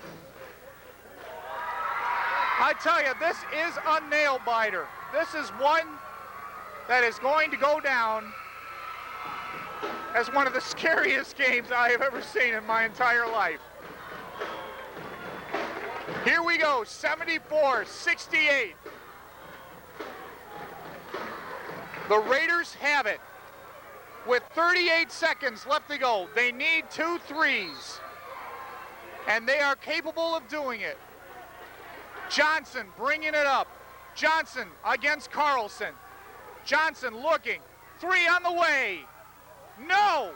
I tell you, this is a nail biter. This is one that is going to go down as one of the scariest games I have ever seen in my entire life. Here we go, 74-68. The Raiders have it with 38 seconds left to go. They need 2 threes, and they are capable of doing it. Johnson bringing it up. Johnson against Carlson. Johnson looking. 3 on the way. No!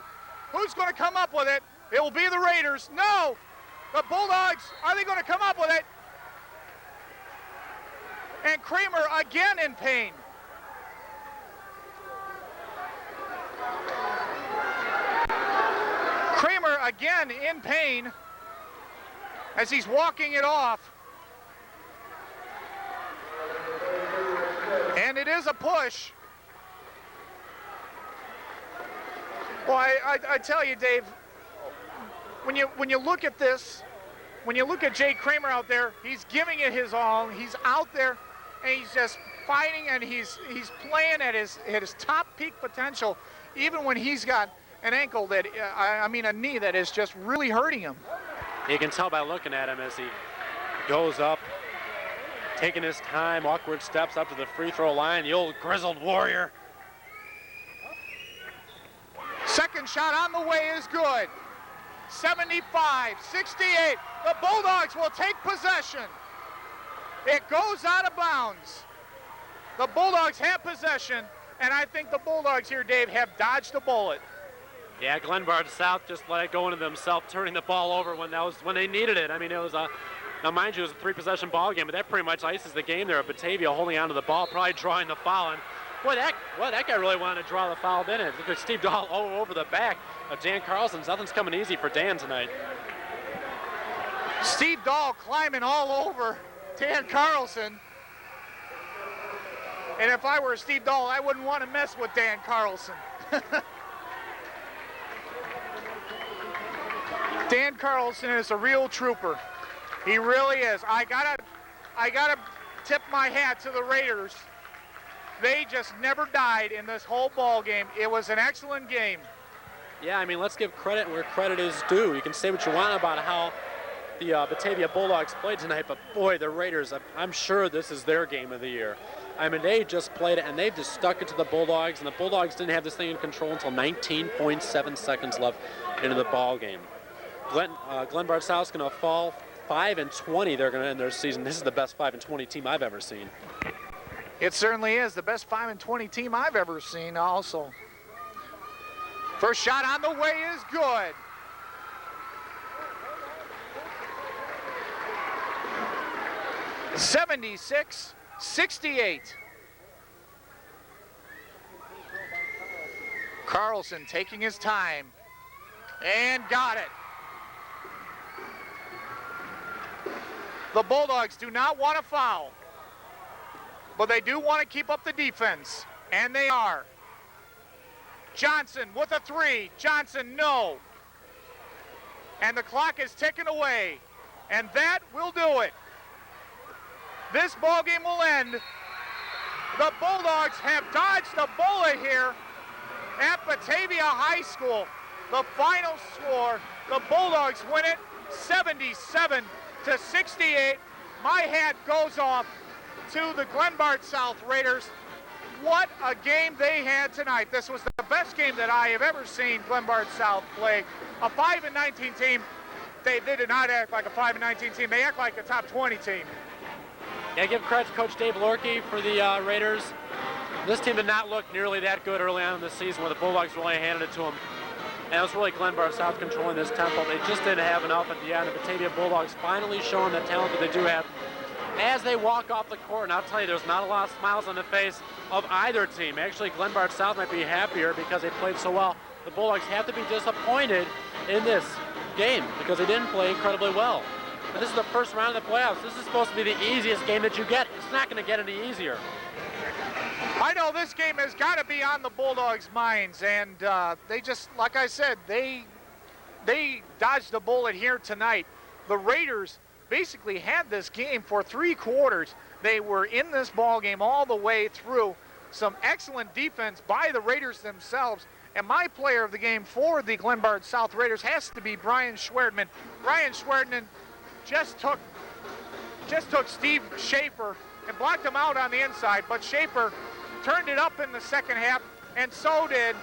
Who's going to come up with it? It will be the Raiders. No! The Bulldogs, are they going to come up with it? And Kramer again in pain. Kramer again in pain as he's walking it off. And it is a push. Well, I tell you, Dave, when you look at this, when you look at Jay Kramer out there, he's giving it his all. He's out there, and he's just fighting, and he's playing at his top peak potential, even when he's got an ankle that, a knee that is just really hurting him. You can tell by looking at him as he goes up, taking his time, awkward steps up to the free throw line, the old grizzled warrior. Second shot on the way is good. 75-68. The Bulldogs will take possession. It goes out of bounds. The Bulldogs have possession, and I think the Bulldogs here, Dave, have dodged a bullet. Yeah, Glenbard South just let it go into themselves, turning the ball over when they needed it. I mean, it was a Now, mind you, it was a 3-possession ball game, but that pretty much ices the game there. Batavia holding onto the ball, probably drawing the foul. And boy, that guy really wanted to draw the foul, didn't it? Look at Steve Dahl all over the back of Dan Carlson. Nothing's coming easy for Dan tonight. Steve Dahl climbing all over Dan Carlson. And if I were Steve Dahl, I wouldn't want to mess with Dan Carlson. Dan Carlson is a real trooper. He really is. I gotta tip my hat to the Raiders. They just never died in this whole ball game. It was an excellent game. Yeah, I mean, let's give credit where credit is due. You can say what you want about how the Batavia Bulldogs played tonight, but boy, the Raiders, I'm sure this is their game of the year. I mean, they just played it, and they've just stuck it to the Bulldogs, and the Bulldogs didn't have this thing in control until 19.7 seconds left into the ball game. Glenbard South's going to fall 5-20. They're going to end their season. This is the best 5-20 team I've ever seen. It certainly is the best 5-20 team I've ever seen also. First shot on the way is good. (76-68). Carlson taking his time and got it. The Bulldogs do not want to foul, but they do want to keep up the defense, and they are. Johnson with a 3. Johnson, no. And the clock is ticking away, and that will do it. This ball game will end. The Bulldogs have dodged a bullet here at Batavia High School. The final score, the Bulldogs win it 77-68. My hat goes off to the Glenbard South Raiders. What a game they had tonight. This was the best game that I have ever seen Glenbard South play. A 5-19 team. They did not act like a 5-19 team. They act like a top 20 team. Yeah, give credit to Coach Dave Lorkey for the Raiders. This team did not look nearly that good early on in the season where the Bulldogs really handed it to them. And it was really Glenbard South controlling this tempo. They just didn't have enough at the end. The Batavia Bulldogs finally showing the talent that they do have as they walk off the court. And I'll tell you, there's not a lot of smiles on the face of either team. Actually, Glenbard South might be happier because they played so well. The Bulldogs have to be disappointed in this game because they didn't play incredibly well. But this is the first round of the playoffs. This is supposed to be the easiest game that you get. It's not going to get any easier. I know this game has got to be on the Bulldogs' minds, and they just, like I said, they dodged a bullet here tonight. The Raiders basically had this game for 3 quarters. They were in this ball game all the way through. Some excellent defense by the Raiders themselves. And my player of the game for the Glenbard South Raiders has to be Brian Schwerdman. Brian Schwerdman just took Steve Schaefer and blocked him out on the inside, but Schaefer turned it up in the second half, and so did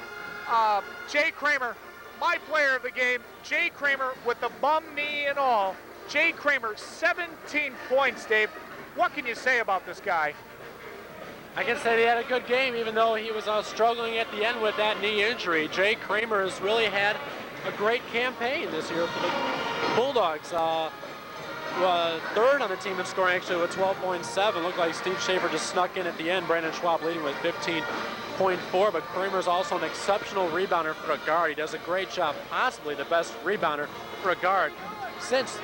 Jay Kramer. My player of the game, Jay Kramer, with the bum knee and all. Jay Kramer, 17 points, Dave. What can you say about this guy? I can say he had a good game, even though he was struggling at the end with that knee injury. Jay Kramer has really had a great campaign this year for the Bulldogs. Third on the team in scoring, actually, with 12.7. Looked like Steve Schaefer just snuck in at the end. Brandon Schwab leading with 15.4, but Kramer's also an exceptional rebounder for a guard. He does a great job, possibly the best rebounder for a guard since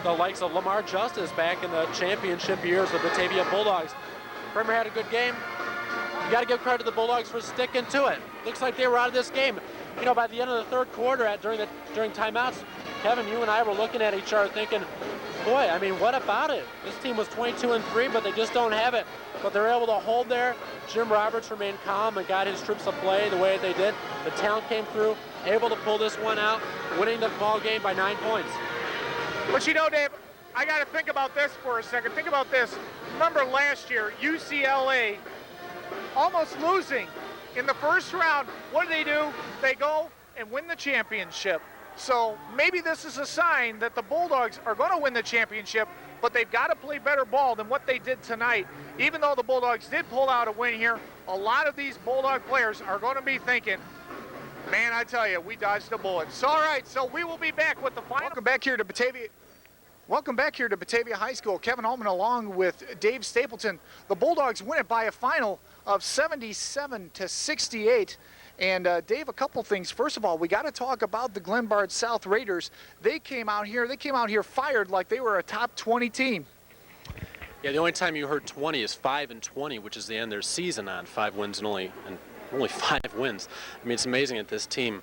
the likes of Lamar Justice back in the championship years of the Batavia Bulldogs. Kramer had a good game. You got to give credit to the Bulldogs for sticking to it. Looks like they were out of this game. You know, by the end of the third quarter, during timeouts, Kevin, you and I were looking at each other thinking, boy, I mean, what about it? This team was 22-3, but they just don't have it. But they're able to hold there. Jim Roberts remained calm and got his troops to play the way they did. The talent came through, able to pull this one out, winning the ball game by 9 points. But you know, Dave, I got to think about this for a second. Think about this. Remember last year, UCLA almost losing in the first round. What do? They go and win the championship. So maybe this is a sign that the Bulldogs are going to win the championship, but they've got to play better ball than what they did tonight. Even though the Bulldogs did pull out a win here, a lot of these Bulldog players are going to be thinking, man, I tell you, we dodged a bullet. So, all right, so we will be back with the final. Welcome back here to Batavia. Welcome back here to Batavia High School. Kevin Altman along with Dave Stapleton. The Bulldogs win it by a final of 77-68. And Dave, a couple things. First of all, we got to talk about the Glenbard South Raiders. They came out here fired like they were a top 20 team. Yeah, the only time you heard 20 is 5-20, which is the end of their season on 5 wins and only 5 wins. I mean, it's amazing that this team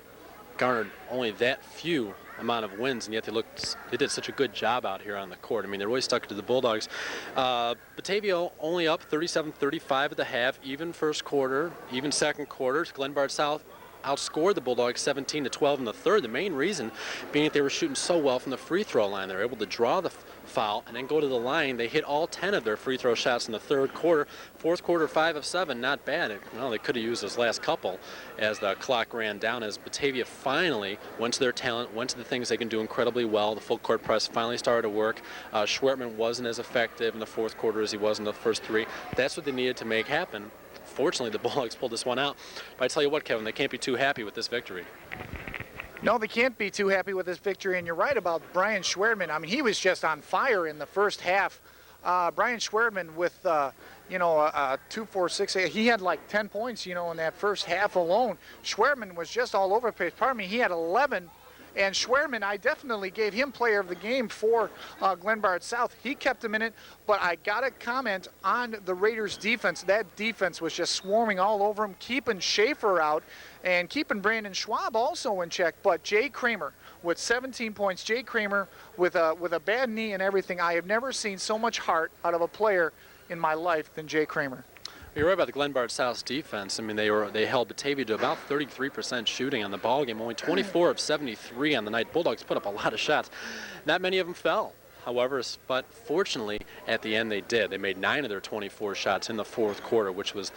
garnered only that few amount of wins, and yet they did such a good job out here on the court. I mean, they really stuck to the Bulldogs. Batavia only up 37-35 at the half, even first quarter, even second quarter. Glenbard South outscored the Bulldogs 17-12 in the third. The main reason being that they were shooting so well from the free throw line. They were able to draw the foul and then go to the line. They hit all 10 of their free throw shots in the third quarter. Fourth quarter, 5 of 7, not bad. Well, they could have used those last couple as the clock ran down, as Batavia finally went to their talent, went to the things they can do incredibly well. The full court press finally started to work. Schwertman wasn't as effective in the fourth quarter as he was in the first 3. That's what they needed to make happen. Fortunately, the Bulldogs pulled this one out. But I tell you what, Kevin, they can't be too happy with this victory. No, they can't be too happy with this victory, and you're right about Brian Schwertman. I mean, he was just on fire in the first half. Brian Schwertman with, 2-4-6. He had like 10 points, in that first half alone. Schwertman was just all over the place. Pardon me, he had 11. And Schwertman, I definitely gave him player of the game for Glenbard South. He kept him in it, but I got to comment on the Raiders' defense. That defense was just swarming all over him, keeping Schaefer out and keeping Brandon Schwab also in check. But Jay Kramer with 17 points, Jay Kramer with a bad knee and everything. I have never seen so much heart out of a player in my life than Jay Kramer. You're right about the Glenbard South's defense. I mean, they held Batavia to about 33% shooting on the ball game, only 24 of 73 on the night. Bulldogs put up a lot of shots. Not many of them fell, however, but fortunately, at the end they did. They made 9 of their 24 shots in the fourth quarter, which was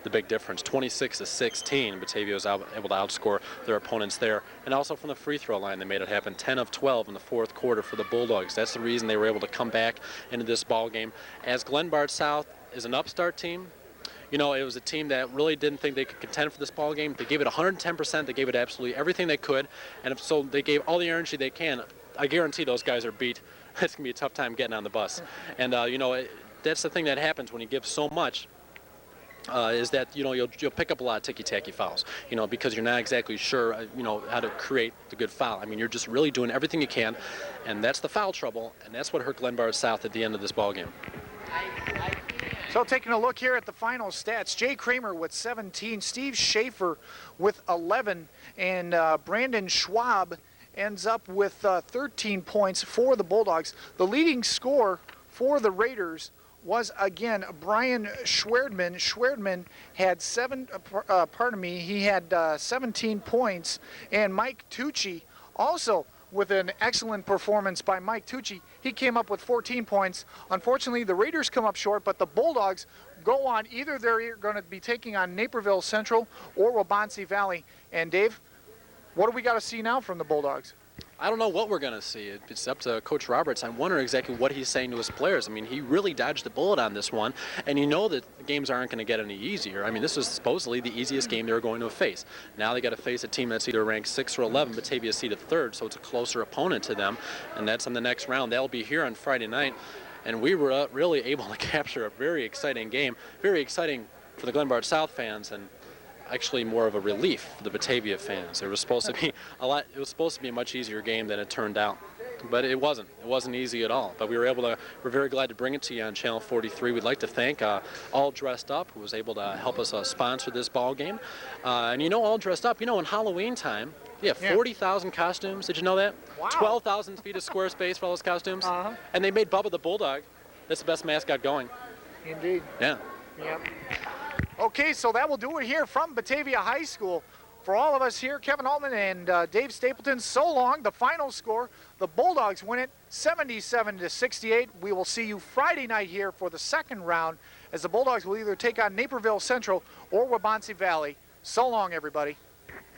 the big difference, 26-16. Batavia was able to outscore their opponents there. And also from the free throw line, they made it happen. 10 of 12 in the fourth quarter for the Bulldogs. That's the reason they were able to come back into this ball game. As Glenbard South is an upstart team, it was a team that really didn't think they could contend for this ball game. They gave it 110%. They gave it absolutely everything they could. And so they gave all the energy they can. I guarantee those guys are beat. It's going to be a tough time getting on the bus. And, that's the thing that happens when you give so much. Is that you'll pick up a lot of ticky-tacky fouls, because you're not exactly sure, how to create the good foul. I mean, you're just really doing everything you can, and that's the foul trouble, and that's what hurt Glenbard South at the end of this ball game. So taking a look here at the final stats, Jay Kramer with 17, Steve Schaefer with 11, and Brandon Schwab ends up with 13 points for the Bulldogs. The leading scorer for the Raiders was again Brian Schwertman. Schwertman had 17 points, and Mike Tucci also with an excellent performance by Mike Tucci. He came up with 14 points. Unfortunately, the Raiders come up short, but the Bulldogs go on. Either they're going to be taking on Naperville Central or Waubonsee Valley. And Dave, what do we got to see now from the Bulldogs? I don't know what we're going to see. It's up to Coach Roberts. I wonder exactly what he's saying to his players. I mean, he really dodged the bullet on this one, and that the games aren't going to get any easier. I mean, this was supposedly the easiest game they were going to face. Now they got to face a team that's either ranked 6 or 11. Batavia seeded 3rd, so it's a closer opponent to them, and that's in the next round. They'll be here on Friday night, and we were really able to capture a very exciting game, very exciting for the Glenbard South fans, and actually more of a relief for the Batavia fans. It was supposed to be a much easier game than it turned out, but it wasn't. It wasn't easy at all. But we're very glad to bring it to you on Channel 43. We'd like to thank All Dressed Up, who was able to help us sponsor this ball game. And All Dressed Up, in Halloween time, 40,000 costumes. Did you know that? Wow. 12,000 feet of square space for all those costumes. Uh-huh. And they made Bubba the Bulldog. That's the best mascot going. Indeed. Yeah. Yep. Okay, so that will do it here from Batavia High School. For all of us here, Kevin Altman and Dave Stapleton, so long. The final score, the Bulldogs win it 77-68. We will see you Friday night here for the second round, as the Bulldogs will either take on Naperville Central or Waubonsee Valley. So long, everybody.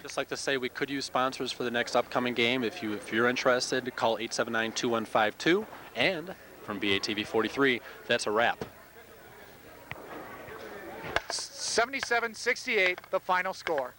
Just like to say, we could use sponsors for the next upcoming game. If you're interested, call 879-2152. And from BATV 43, that's a wrap. 77-68, the final score.